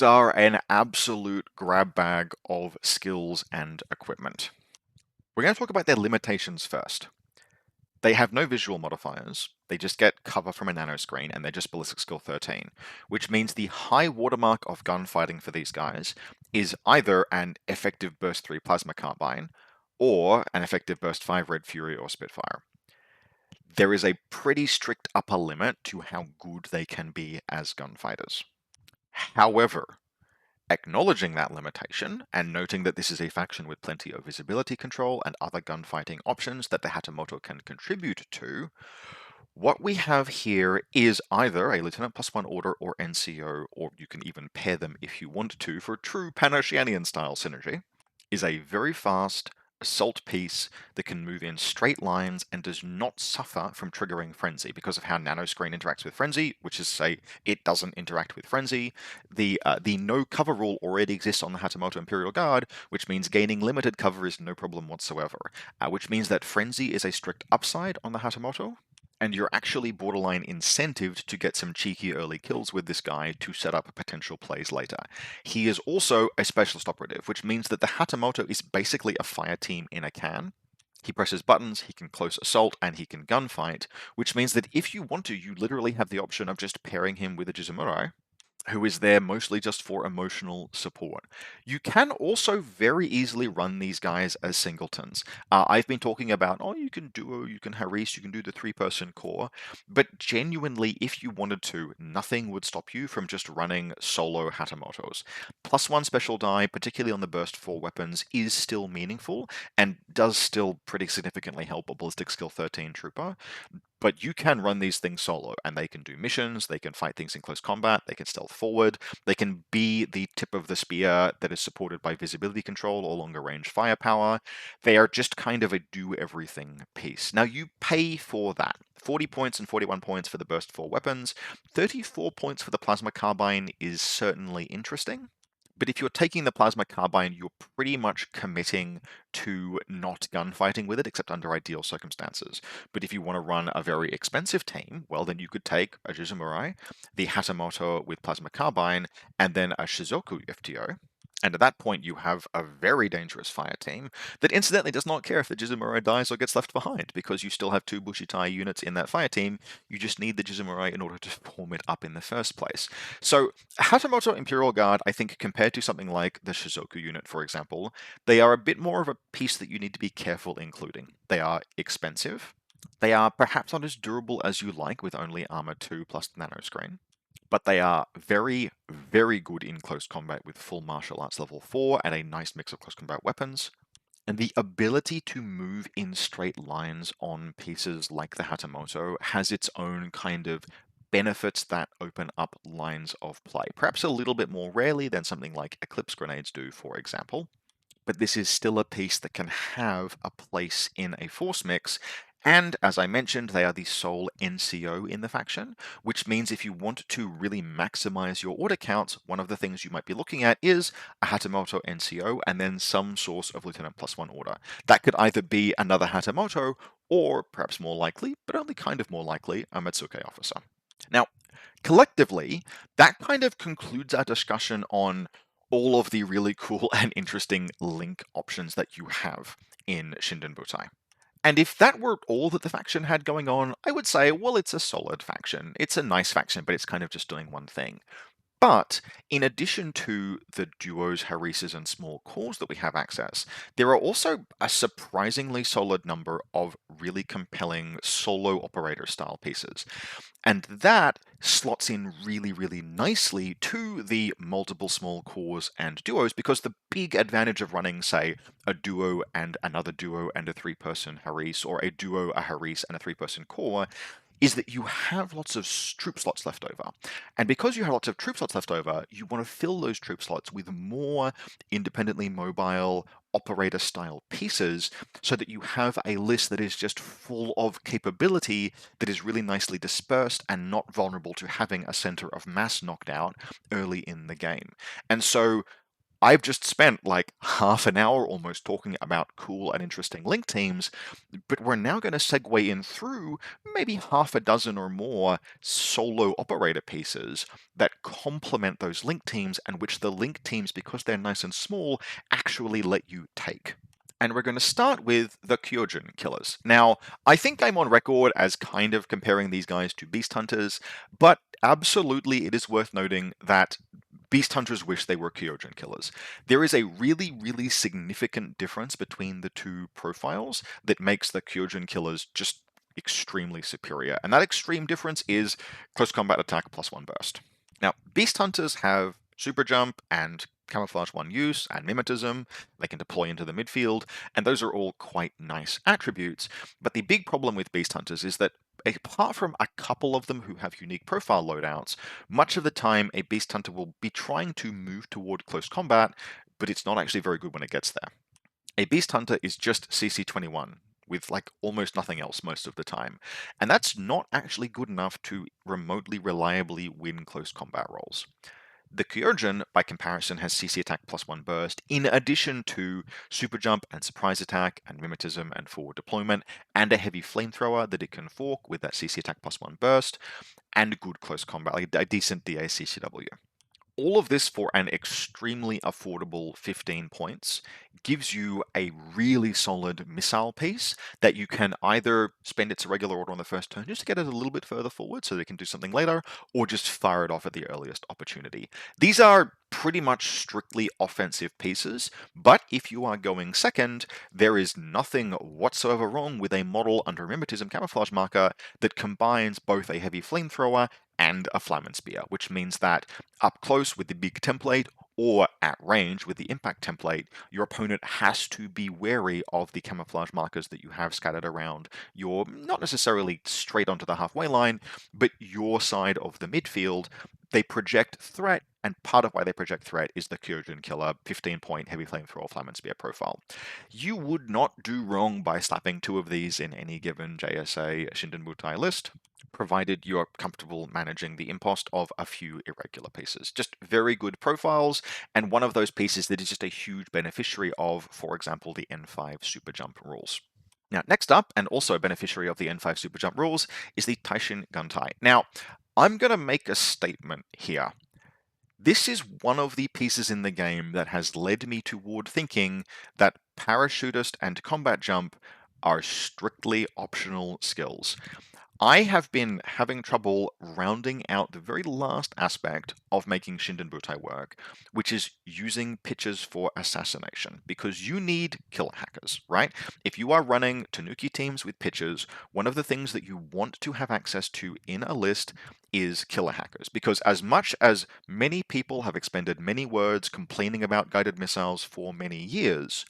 are an absolute grab bag of skills and equipment. We're going to talk about their limitations first. They have no visual modifiers, they just get cover from a nano screen, and they're just ballistic skill 13, which means the high watermark of gunfighting for these guys is either an effective burst 3 plasma carbine, or an effective burst 5 Red Fury or Spitfire. There is a pretty strict upper limit to how good they can be as gunfighters. However, acknowledging that limitation, and noting that this is a faction with plenty of visibility control and other gunfighting options that the Hatamoto can contribute to, what we have here is either a Lieutenant +1 order or NCO, or you can even pair them if you want to for true Panoshianian style synergy, is a very fast assault piece that can move in straight lines and does not suffer from triggering Frenzy because of how Nanoscreen interacts with Frenzy, which is to say it doesn't interact with Frenzy. The no cover rule already exists on the Hatamoto Imperial Guard, which means gaining limited cover is no problem whatsoever, which means that Frenzy is a strict upside on the Hatamoto, and you're actually borderline incentived to get some cheeky early kills with this guy to set up potential plays later. He is also a specialist operative, which means that the Hatamoto is basically a fire team in a can. He presses buttons, he can close assault, and he can gunfight, which means that if you want to, you literally have the option of just pairing him with a Jizumurai, who is there mostly just for emotional support. You can also very easily run these guys as singletons. I've been talking about, oh, you can duo, you can Haris, you can do the 3-person core, but genuinely, if you wanted to, nothing would stop you from just running solo Hatamotos. +1 special die, particularly on the burst 4 weapons, is still meaningful, and does still pretty significantly help a ballistic skill 13 trooper. But you can run these things solo, and they can do missions, they can fight things in close combat, they can stealth forward, they can be the tip of the spear that is supported by visibility control or longer range firepower. They are just kind of a do-everything piece. Now, you pay for that. 40 points and 41 points for the burst 4 weapons. 34 points for the plasma carbine is certainly interesting. But if you're taking the plasma carbine, you're pretty much committing to not gunfighting with it, except under ideal circumstances. But if you want to run a very expensive team, well, then you could take a Jizumurai, the Hatamoto with plasma carbine, and then a Shizoku FTO. And at that point, you have a very dangerous fire team that incidentally does not care if the Jizumurai dies or gets left behind, because you still have 2 Bushitai units in that fire team. You just need the Jizumurai in order to form it up in the first place. So Hatamoto Imperial Guard, I think, compared to something like the Shizoku unit, for example, they are a bit more of a piece that you need to be careful including. They are expensive. They are perhaps not as durable as you like with only armor 2 plus nanoscreen, but they are very, very good in close combat with full martial arts level 4 and a nice mix of close combat weapons. And the ability to move in straight lines on pieces like the Hatamoto has its own kind of benefits that open up lines of play. Perhaps a little bit more rarely than something like Eclipse grenades do, for example. But this is still a piece that can have a place in a force mix. And as I mentioned, they are the sole NCO in the faction, which means if you want to really maximize your order count, one of the things you might be looking at is a Hatamoto NCO and then some source of Lieutenant +1 order. That could either be another Hatamoto or perhaps more likely, but only kind of more likely, a Metsuke officer. Now, collectively, that kind of concludes our discussion on all of the really cool and interesting link options that you have in Shindenbutai. And if that were all that the faction had going on, I would say, well, it's a solid faction. It's a nice faction, but it's kind of just doing one thing. But in addition to the duos, harises, and small cores that we have access, there are also a surprisingly solid number of really compelling solo operator style pieces. And that slots in really, really nicely to the multiple small cores and duos, because the big advantage of running, say, a duo and another duo and a three-person harise, or a duo, a harise, and a three-person core, is that you have lots of troop slots left over. And because you have lots of troop slots left over, you want to fill those troop slots with more independently mobile operator style pieces so that you have a list that is just full of capability that is really nicely dispersed and not vulnerable to having a center of mass knocked out early in the game. And so I've just spent like half an hour almost talking about cool and interesting link teams, but we're now going to segue in through maybe half a dozen or more solo operator pieces that complement those link teams, and which the link teams, because they're nice and small, actually let you take. And we're going to start with the Kyogen killers. Now, I think I'm on record as kind of comparing these guys to beast hunters, but absolutely it is worth noting that beast hunters wish they were Kyogen killers. There is a really, really significant difference between the two profiles that makes the Kyogen killers just extremely superior. And that extreme difference is close combat attack +1 burst. Now, beast hunters have super jump and camouflage 1 use and mimetism. They can deploy into the midfield, and those are all quite nice attributes. But the big problem with beast hunters is that apart from a couple of them who have unique profile loadouts, much of the time a beast hunter will be trying to move toward close combat, but it's not actually very good when it gets there. A beast hunter is just CC21 with like almost nothing else most of the time, and that's not actually good enough to remotely reliably win close combat roles. The Kyogen, by comparison, has CC attack +1 burst, in addition to super jump and surprise attack and mimetism and forward deployment, and a heavy flamethrower that it can fork with that CC attack +1 burst, and good close combat, like a decent DACCW. All of this for an extremely affordable 15 points gives you a really solid missile piece that you can either spend its regular order on the first turn just to get it a little bit further forward so they can do something later, or just fire it off at the earliest opportunity. These are pretty much strictly offensive pieces, but if you are going second, there is nothing whatsoever wrong with a model under mimetism camouflage marker that combines both a heavy flamethrower and a Flamen Spear, which means that up close with the big template or at range with the impact template, your opponent has to be wary of the camouflage markers that you have scattered around your, not necessarily straight onto the halfway line, but your side of the midfield. They project threat, and part of why they project threat is the Kyogen Killer 15-point heavy flamethrower Flamen Spear profile. You would not do wrong by slapping 2 of these in any given JSA Shindenbutai list, provided you're comfortable managing the impost of a few irregular pieces. Just very good profiles, and one of those pieces that is just a huge beneficiary of, for example, the N5 super jump rules. Now, next up, and also a beneficiary of the N5 super jump rules, is the Teishin guntai. Now, I'm going to make a statement here. This is one of the pieces in the game that has led me toward thinking that parachutist and combat jump are strictly optional skills. I have been having trouble rounding out the very last aspect of making Shindenbutai work, which is using pitches for assassination, because you need killer hackers, right? If you are running Tanuki teams with pitches, one of the things that you want to have access to in a list is killer hackers, because as much as many people have expended many words complaining about guided missiles for many years,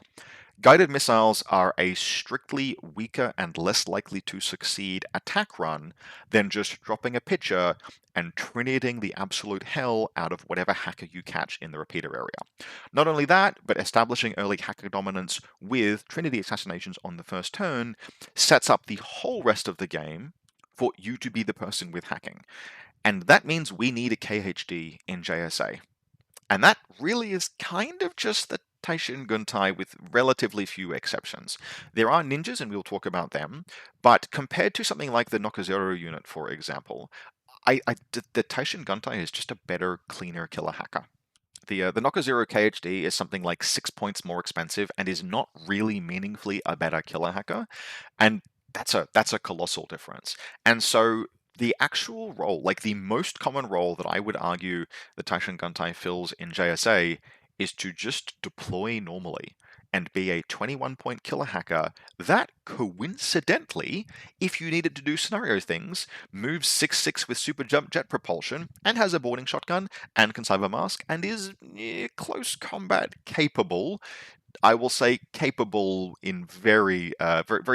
guided missiles are a strictly weaker and less likely to succeed attack run than just dropping a pitcher and trinating the absolute hell out of whatever hacker you catch in the repeater area. Not only that, but establishing early hacker dominance with Trinity assassinations on the first turn sets up the whole rest of the game for you to be the person with hacking. And that means we need a KHD in JSA. And that really is kind of just the Teishin Guntai with relatively few exceptions. There are ninjas, and we'll talk about them, but compared to something like the Nokazero unit, for example, the Teishin Guntai is just a better, cleaner killer hacker. The Nokazero KHD is something like 6 points more expensive and is not really meaningfully a better killer hacker, and that's a colossal difference. And so the actual role, like the most common role that I would argue the Taishin Guntai fills in JSA, is to just deploy normally and be a 21-point killer hacker that coincidentally, if you needed to do scenario things, moves 6/6 with super jump jet propulsion and has a boarding shotgun and can cyber mask and is close combat capable. I will say capable in very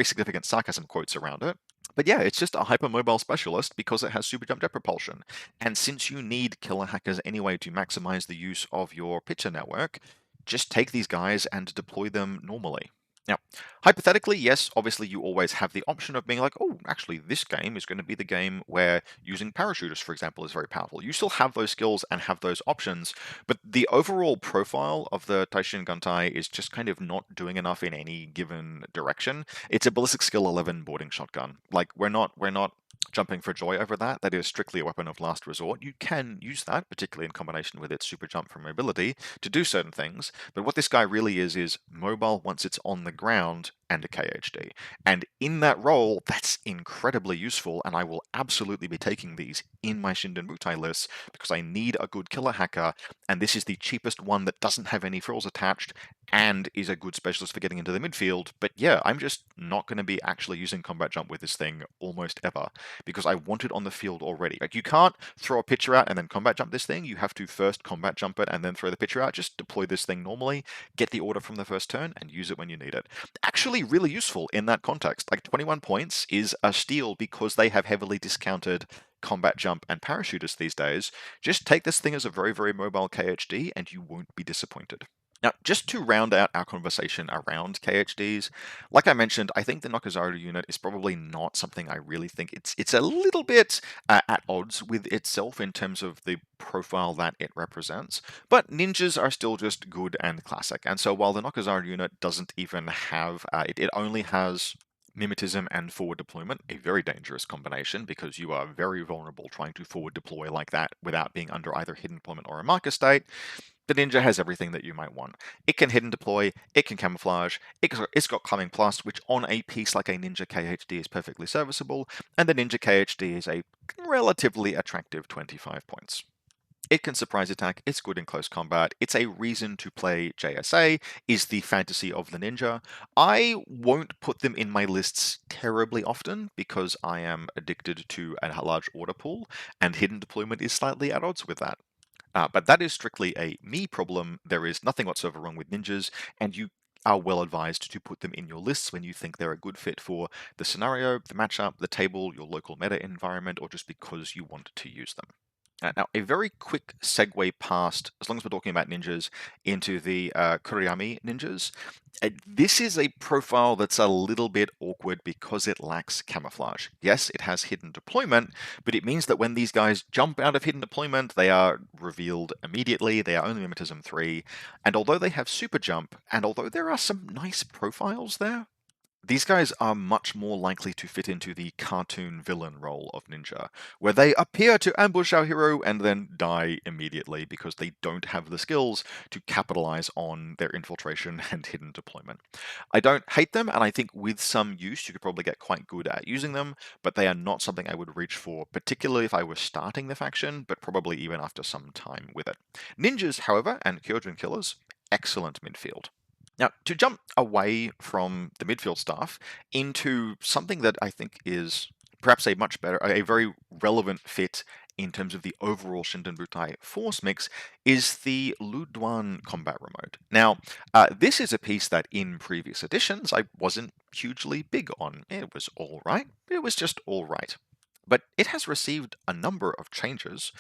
significant sarcasm quotes around it. But yeah, it's just a hypermobile specialist because it has super jump jet propulsion. And since you need killer hackers anyway to maximize the use of your picture network, just take these guys and deploy them normally. Now, hypothetically, yes, obviously you always have the option of being like, oh, actually, this game is going to be the game where using parachutists, for example, is very powerful. You still have those skills and have those options, but the overall profile of the Taishin Guntai is just kind of not doing enough in any given direction. It's a ballistic skill 11 boarding shotgun. Like we're not jumping for joy over that. That is strictly a weapon of last resort. You can use that, particularly in combination with its super jump for mobility, to do certain things. But what this guy really is mobile once it's on the ground and a KHD. And in that role, that's incredibly useful, and I will absolutely be taking these in my Shindenbutai lists because I need a good killer hacker, and this is the cheapest one that doesn't have any frills attached and is a good specialist for getting into the midfield. But yeah, I'm just not going to be actually using combat jump with this thing almost ever because I want it on the field already. Like, you can't throw a pitcher out and then combat jump this thing. You have to first combat jump it and then throw the pitcher out. Just deploy this thing normally, get the order from the first turn, and use it when you need it. Actually really useful in that context. Like, 21 points is a steal because they have heavily discounted combat jump and parachutists these days. Just take this thing as a very mobile KHD and you won't be disappointed. Now, just to round out our conversation around KHDs, like I mentioned, I think the Nakazaru unit is probably not something I really think it's a little bit at odds with itself in terms of the profile that it represents. But ninjas are still just good and classic, and so while the Nakazaru unit doesn't even have it only has mimetism and forward deployment, a very dangerous combination because you are very vulnerable trying to forward deploy like that without being under either hidden deployment or a marker state. The ninja has everything that you might want. It can hidden deploy, it can camouflage, it's got climbing plus, which on a piece like a ninja KHD is perfectly serviceable, and the ninja KHD is a relatively attractive 25 points. It can surprise attack, it's good in close combat, it's a reason to play JSA, is the fantasy of the ninja. I won't put them in my lists terribly often because I am addicted to a large order pool, and hidden deployment is slightly at odds with that. But that is strictly a me problem. There is nothing whatsoever wrong with ninjas, and you are well advised to put them in your lists when you think they're a good fit for the scenario, the matchup, the table, your local meta environment, or just because you want to use them. Now, a very quick segue past, as long as we're talking about ninjas, into the kurayami ninjas. This is a profile that's a little bit awkward because it lacks camouflage. Yes, it has hidden deployment, but it means that when these guys jump out of hidden deployment, they are revealed immediately. They are only mimetism 3, and although they have super jump, and although there are some nice profiles there, these guys are much more likely to fit into the cartoon villain role of ninja, where they appear to ambush our hero and then die immediately because they don't have the skills to capitalize on their infiltration and hidden deployment. I don't hate them, and I think with some use you could probably get quite good at using them, but they are not something I would reach for, particularly if I was starting the faction, but probably even after some time with it. Ninjas, however, and Kyogen killers, excellent midfield. Now, to jump away from the midfield stuff into something that I think is perhaps a very relevant fit in terms of the overall Shindenbutai force mix, is the Ludan combat remote. Now, this is a piece that in previous editions I wasn't hugely big on. It was all right. It was just all right. But it has received a number of changes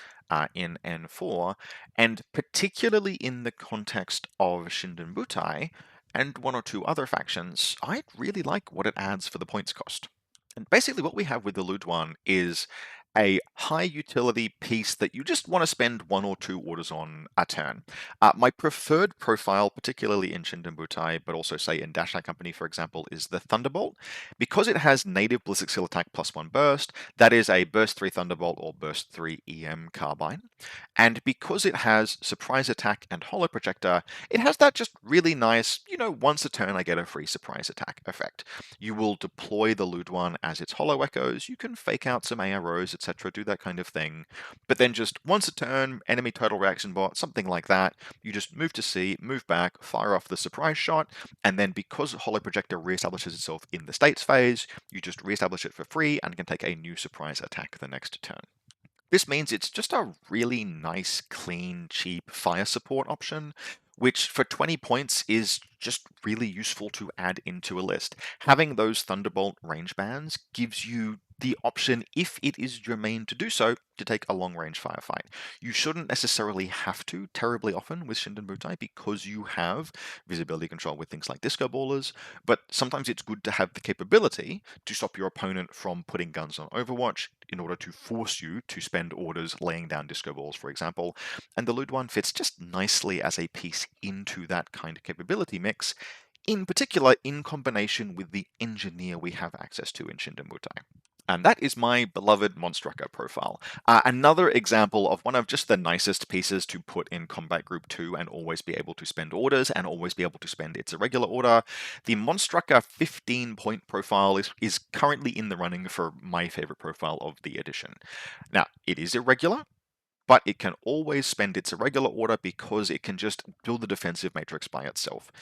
in N4, and particularly in the context of Shindenbutai and one or two other factions, I really like what it adds for the points cost. And basically what we have with the Luduan is a high utility piece that you just want to spend 1 or 2 orders on a turn. My preferred profile, particularly in Shindenbutai, but also say in Dash Company, for example, is the Thunderbolt. Because it has native Ballistic Skill Attack +1 burst, that is a burst 3 Thunderbolt or burst 3 EM carbine. And because it has surprise attack and holo projector, it has that just really nice, once a turn I get a free surprise attack effect. You will deploy the Ludan as its holo echoes, you can fake out some AROs, etc., do that kind of thing. But then just once a turn, enemy total reaction bot, something like that, you just move to C, move back, fire off the surprise shot, and then because holo projector reestablishes itself in the states phase, you just reestablish it for free and can take a new surprise attack the next turn. This means it's just a really nice, clean, cheap fire support option, which for 20 points is just really useful to add into a list. Having those Thunderbolt range bands gives you the option, if it is your main to do so, to take a long-range firefight. You shouldn't necessarily have to terribly often with Shindenbutai because you have visibility control with things like disco ballers, but sometimes it's good to have the capability to stop your opponent from putting guns on Overwatch in order to force you to spend orders laying down disco balls, for example. And the Lud one fits just nicely as a piece into that kind of capability mix, in particular in combination with the engineer we have access to in Shindenbutai. And that is my beloved Monstrucker profile. Another example of one of just the nicest pieces to put in Combat Group 2 and always be able to spend orders and always be able to spend its irregular order. The Monstrucker 15-point profile is currently in the running for my favorite profile of the edition. Now, it is irregular, but it can always spend its irregular order because it can just build the defensive matrix by itself.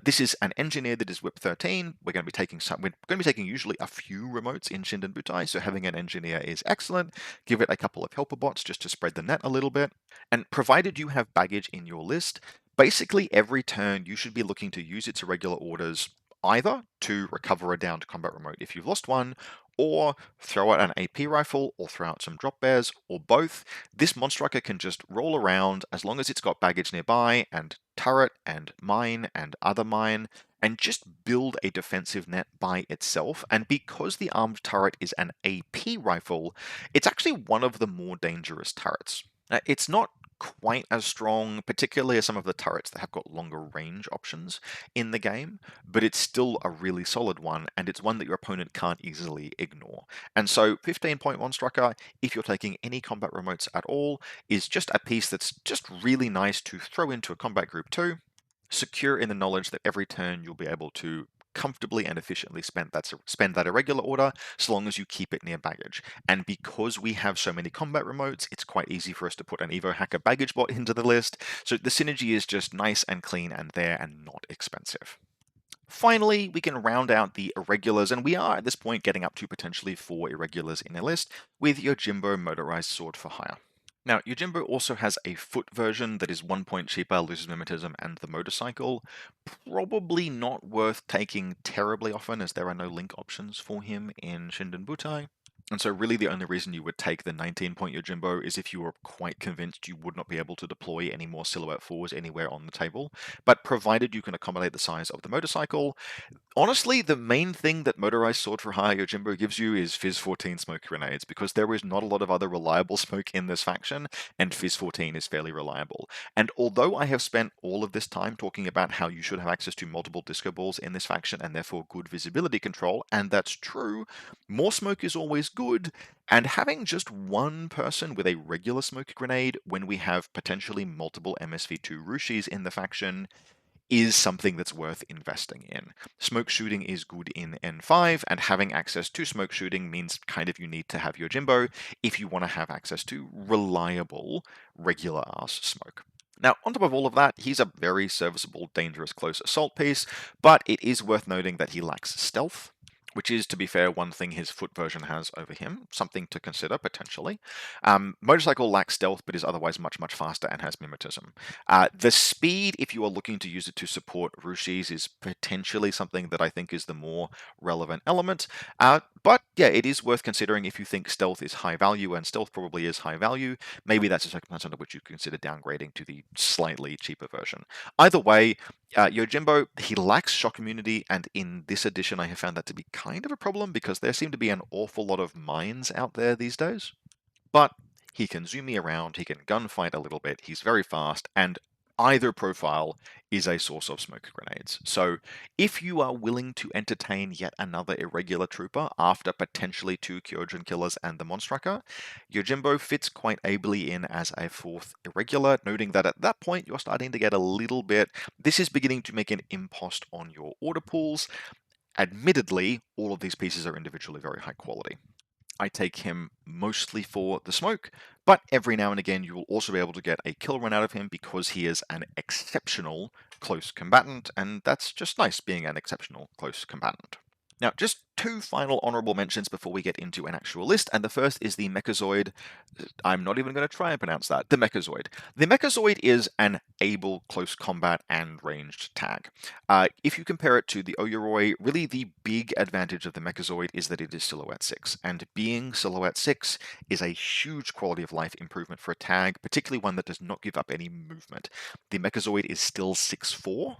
This is an engineer that is whip 13. We're going to be taking usually a few remotes in Shindenbutai, so having an engineer is excellent. Give it a couple of helper bots just to spread the net a little bit. And provided you have baggage in your list, basically every turn you should be looking to use its irregular orders either to recover a downed combat remote if you've lost one, or throw out an AP rifle, or throw out some drop bears, or both. This Monstrucker can just roll around as long as it's got baggage nearby, and turret, and mine, and other mine, and just build a defensive net by itself. And because the armed turret is an AP rifle, it's actually one of the more dangerous turrets. It's not quite as strong, particularly as some of the turrets that have got longer range options in the game, but it's still a really solid one, and it's one that your opponent can't easily ignore. And so 15-point Monstrucker, if you're taking any combat remotes at all, is just a piece that's just really nice to throw into a Combat Group 2, secure in the knowledge that every turn you'll be able to comfortably and efficiently spend that irregular order, so long as you keep it near baggage. And because we have so many combat remotes, it's quite easy for us to put an Evo Hacker baggage bot into the list, so the synergy is just nice and clean and there and not expensive. Finally, we can round out the irregulars, and we are at this point getting up to potentially 4 irregulars in a list, with Yojimbo Motorized Sword for Hire. Now, Yojimbo also has a foot version that is 1 point cheaper, loses mimetism, and the motorcycle. Probably not worth taking terribly often, as there are no link options for him in Shindenbutai. And so really the only reason you would take the 19-point Yojimbo is if you were quite convinced you would not be able to deploy any more Silhouette 4s anywhere on the table. But provided you can accommodate the size of the motorcycle, honestly, the main thing that Motorized Sword for Hire Yojimbo gives you is Fizz 14 smoke grenades, because there is not a lot of other reliable smoke in this faction, and Fizz 14 is fairly reliable. And although I have spent all of this time talking about how you should have access to multiple disco balls in this faction and therefore good visibility control, and that's true, more smoke is always good, and having just one person with a regular smoke grenade when we have potentially multiple MSV2 Ruishis in the faction is something that's worth investing in. Smoke shooting is good in N5, and having access to smoke shooting means kind of you need to have Yojimbo if you want to have access to reliable, regular-ass smoke. Now, on top of all of that, he's a very serviceable, dangerous close assault piece, but it is worth noting that he lacks stealth, which is, to be fair, one thing his foot version has over him, something to consider potentially. Motorcycle lacks stealth, but is otherwise much, much faster and has mimetism. The speed, if you are looking to use it to support Ruishis, is potentially something that I think is the more relevant element. But yeah, it is worth considering if you think stealth is high value, and stealth probably is high value. Maybe that's a circumstance under which you consider downgrading to the slightly cheaper version. Either way, Yojimbo, he lacks shock immunity, and in this edition I have found that to be kind of a problem because there seem to be an awful lot of mines out there these days. but he can zoom me around, he can gunfight a little bit, he's very fast, and either profile is a source of smoke grenades. So if you are willing to entertain yet another irregular trooper after potentially 2 Kyogen killers and the Monstrucker, Yojimbo fits quite ably in as a 4th irregular, noting that at that point you're starting to get a little bit, this is beginning to make an impost on your order pools. Admittedly, all of these pieces are individually very high quality. I take him mostly for the smoke, but every now and again you will also be able to get a kill run out of him because he is an exceptional close combatant, and that's just nice being an exceptional close combatant. Now, just 2 final honorable mentions before we get into an actual list, and the first is the Mechazoid. I'm not even going to try and pronounce that. The Mechazoid. The Mechazoid is an able close combat and ranged tag. If you compare it to the Oyuroi, really the big advantage of the Mechazoid is that it is Silhouette 6, and being Silhouette 6 is a huge quality of life improvement for a tag, particularly one that does not give up any movement. The Mechazoid is still 6'4",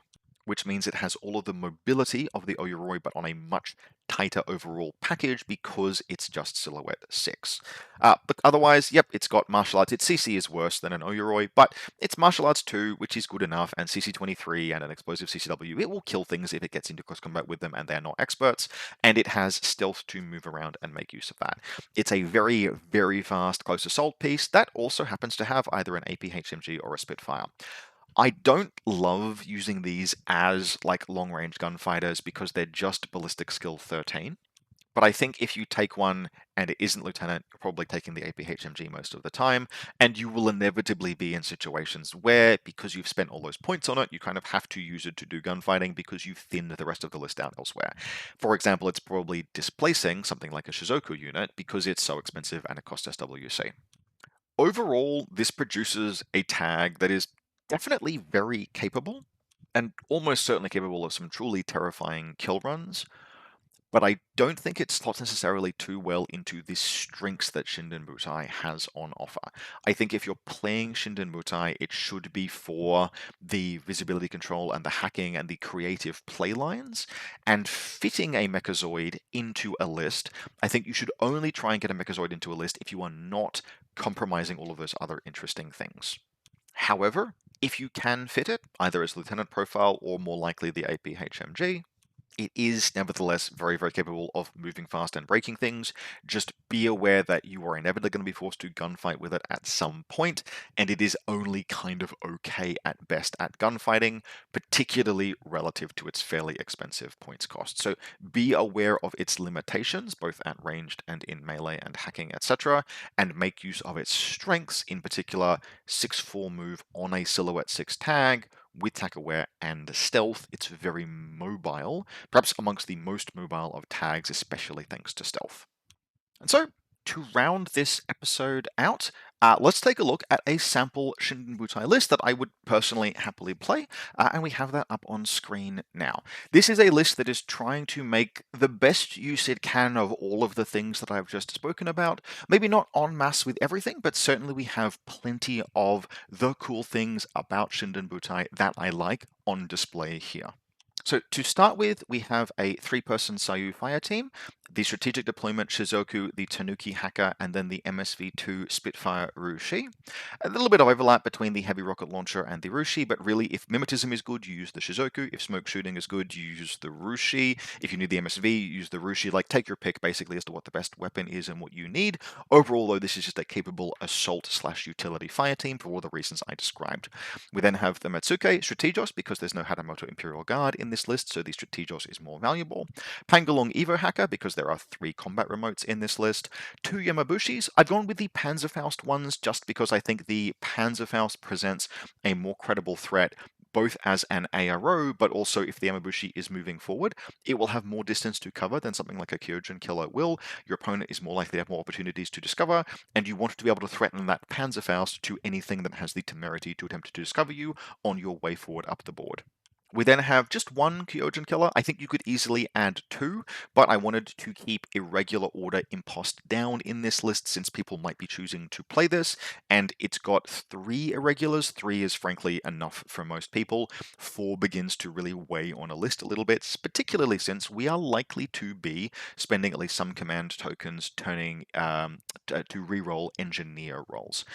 which means it has all of the mobility of the Oyuroi, but on a much tighter overall package because it's just Silhouette 6. But otherwise, yep, it's got martial arts. Its CC is worse than an Oyuroi, but it's martial arts 2, which is good enough, and CC 23 and an explosive CCW. It will kill things if it gets into close combat with them and they're not experts, and it has stealth to move around and make use of that. It's a very, very fast close assault piece that also happens to have either an APHMG or a Spitfire. I don't love using these as like long-range gunfighters because they're just ballistic skill 13. But I think if you take one and it isn't Lieutenant, you're probably taking the APHMG most of the time, and you will inevitably be in situations where, because you've spent all those points on it, you kind of have to use it to do gunfighting because you've thinned the rest of the list out elsewhere. For example, it's probably displacing something like a Shizoku unit because it's so expensive and it costs SWC. Overall, this produces a tag that is definitely very capable and almost certainly capable of some truly terrifying kill runs, but I don't think it slots necessarily too well into the strengths that Shindenbutai has on offer. I think if you're playing Shindenbutai, it should be for the visibility control and the hacking and the creative play lines, and fitting a Mechazoid into a list, I think you should only try and get a Mechazoid into a list if you are not compromising all of those other interesting things. However, if you can fit it, either as Lieutenant profile or more likely the APHMG, it is nevertheless very, very capable of moving fast and breaking things. Just be aware that you are inevitably going to be forced to gunfight with it at some point, and it is only kind of okay at best at gunfighting, particularly relative to its fairly expensive points cost. So be aware of its limitations, both at ranged and in melee and hacking, etc., and make use of its strengths, in particular 6'4" move on a Silhouette 6 tag, with tack aware and stealth. It's very mobile, perhaps amongst the most mobile of tags, especially thanks to stealth. And so, to round this episode out, let's take a look at a sample Shindenbutai list that I would personally happily play, and we have that up on screen now. This is a list that is trying to make the best use it can of all of the things that I've just spoken about. Maybe not en masse with everything, but certainly we have plenty of the cool things about Shindenbutai that I like on display here. So to start with, we have a 3-person Sayu fire team, the strategic deployment Shizoku, the Tanuki hacker, and then the MSV-2 Spitfire Ruishi. A little bit of overlap between the heavy rocket launcher and the Ruishi, but really if mimetism is good, you use the Shizoku. If smoke shooting is good, you use the Ruishi. If you need the MSV, you use the Ruishi. Like, take your pick basically as to what the best weapon is and what you need. Overall, though, this is just a capable assault/utility fire team for all the reasons I described. We then have the Metsuke Strategos, because there's no Hatamoto Imperial Guard in this list, so the Strategos is more valuable. Pangalong Evo Hacker, because there are 3 combat remotes in this list. 2 Yamabushis. I've gone with the Panzerfaust ones just because I think the Panzerfaust presents a more credible threat, both as an ARO, but also if the Yamabushi is moving forward, it will have more distance to cover than something like a Kyogen killer will. Your opponent is more likely to have more opportunities to discover, and you want to be able to threaten that Panzerfaust to anything that has the temerity to attempt to discover you on your way forward up the board. We then have just one Kyogen killer. I think you could easily add two, but I wanted to keep irregular order impost down in this list since people might be choosing to play this, and it's got three irregulars. Three is frankly enough for most people. Four begins to really weigh on a list a little bit, particularly since we are likely to be spending at least some command tokens turning to reroll engineer rolls.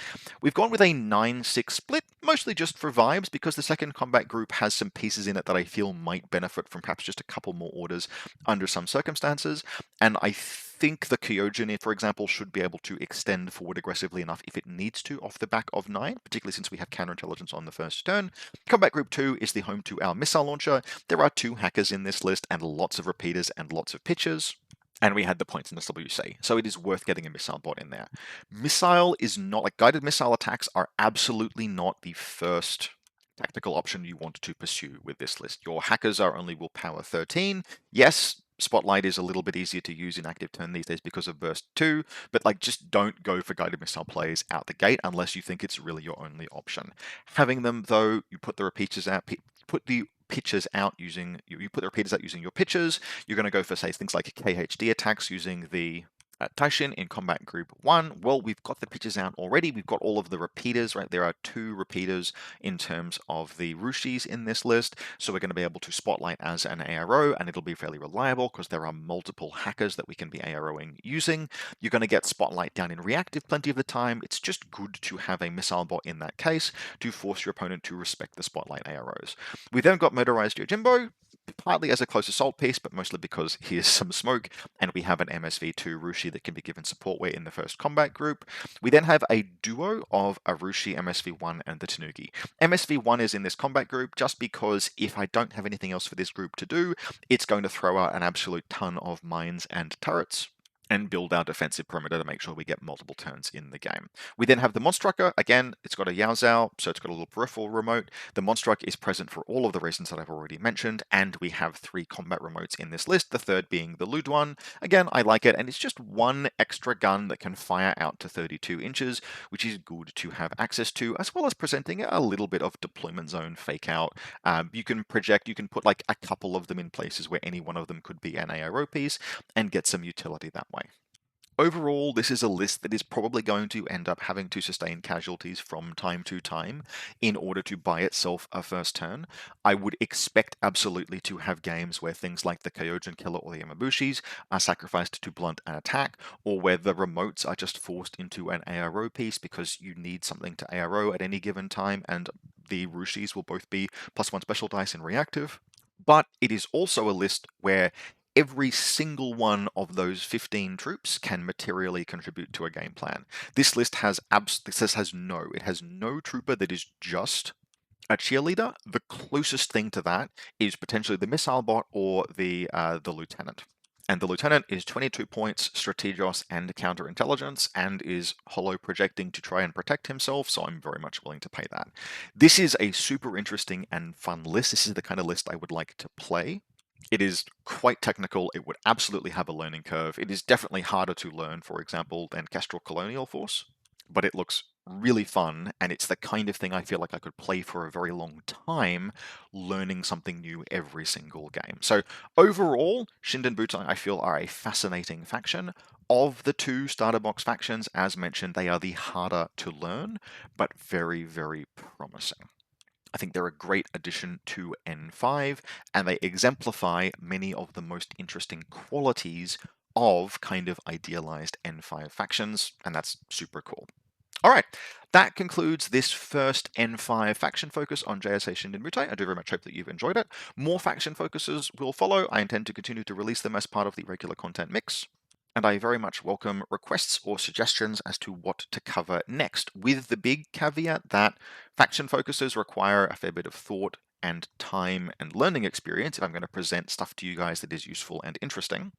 We've gone with a 9-6 split, mostly just for vibes, because the second combat group has some pieces in it that I feel might benefit from perhaps just a couple more orders under some circumstances, and I think the Kyogen, for example, should be able to extend forward aggressively enough if it needs to off the back of 9, particularly since we have counterintelligence on the first turn. Combat Group 2 is the home to our missile launcher. There are 2 hackers in this list and lots of repeaters and lots of pitchers. And we had the points in the WC, so it is worth getting a missile bot in there. Missile is not, like, guided missile attacks are absolutely not the first tactical option you want to pursue with this list. Your hackers are only willpower 13. Yes, Spotlight is a little bit easier to use in active turn these days because of Burst 2, but like just don't go for guided missile plays out the gate unless you think it's really your only option. Having them though, you put the repeaters out, put the pitchers out using, you put the repeaters out using your pitchers. You're going to go for, say, things like KHD attacks using the Taishin in Combat Group 1. Well, we've got the pitchers out already. We've got all of the repeaters, right? There are 2 repeaters in terms of the Ruishis in this list, so we're going to be able to Spotlight as an ARO, and it'll be fairly reliable because there are multiple hackers that we can be AROing using. You're going to get Spotlight down in reactive plenty of the time. It's just good to have a missile bot in that case to force your opponent to respect the Spotlight AROs. We then got motorized Yojimbo, partly as a close assault piece, but mostly because here's some smoke, and we have an MSV2 Ruishi that can be given support weight in the first combat group. We then have a duo of a Ruishi MSV1 and the Tanuki. MSV1 is in this combat group just because if I don't have anything else for this group to do, it's going to throw out an absolute ton of mines and turrets and build our defensive perimeter to make sure we get multiple turns in the game. We then have the Monstrucker. Again, it's got a Yao Zhao, so it's got a little peripheral remote. The Monstrucker is present for all of the reasons that I've already mentioned, and we have 3 combat remotes in this list, the third being the Ludan. Again, I like it, and it's just one extra gun that can fire out to 32 inches, which is good to have access to, as well as presenting a little bit of deployment zone fake out. You can project, you can put like a couple of them in places where any one of them could be an ARO piece and get some utility that way. Overall, this is a list that is probably going to end up having to sustain casualties from time to time in order to buy itself a first turn. I would expect absolutely to have games where things like the Kyogen Killer or the Yamabushis are sacrificed to blunt an attack, or where the remotes are just forced into an ARO piece because you need something to ARO at any given time, and the Ruishis will both be +1 special dice in reactive. But it is also a list where every single one of those 15 troops can materially contribute to a game plan. This list has it has no trooper that is just a cheerleader. The closest thing to that is potentially the missile bot or the lieutenant. And the lieutenant is 22 points, strategos and counterintelligence, and is hollow projecting to try and protect himself, so I'm very much willing to pay that. This is a super interesting and fun list. This is the kind of list I would like to play. It is quite technical. It would absolutely have a learning curve. It is definitely harder to learn, for example, than Kestrel Colonial Force, but it looks really fun, and it's the kind of thing I feel like I could play for a very long time, learning something new every single game. So overall, Shindenbutai, I feel, are a fascinating faction. Of the 2 starter box factions, as mentioned, they are the harder to learn, but very, very promising. I think they're a great addition to N5, and they exemplify many of the most interesting qualities of kind of idealized N5 factions, and that's super cool. All right, that concludes this first N5 faction focus on JSA Shindenbutai. I do very much hope that you've enjoyed it. More faction focuses will follow. I intend to continue to release them as part of the regular content mix, and I very much welcome requests or suggestions as to what to cover next, with the big caveat that faction focuses require a fair bit of thought and time and learning experience if I'm going to present stuff to you guys that is useful and interesting.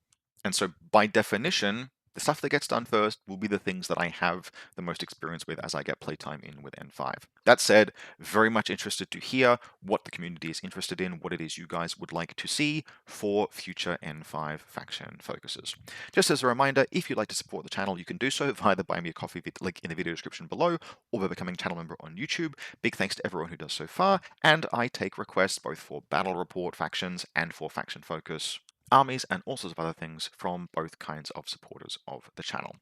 And so by definition, The stuff that gets done first will be the things that I have the most experience with as I get playtime in with N5. That said, very much interested to hear what the community is interested in, what it is you guys would like to see for future N5 faction focuses. Just as a reminder, if you'd like to support the channel, you can do so via the Buy Me a Coffee link in the video description below, or by becoming a channel member on YouTube. Big thanks to everyone who does so far, and I take requests both for battle report factions and for faction focus armies, and all sorts of other things from both kinds of supporters of the channel.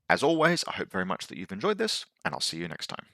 As always, I hope very much that you've enjoyed this, and I'll see you next time.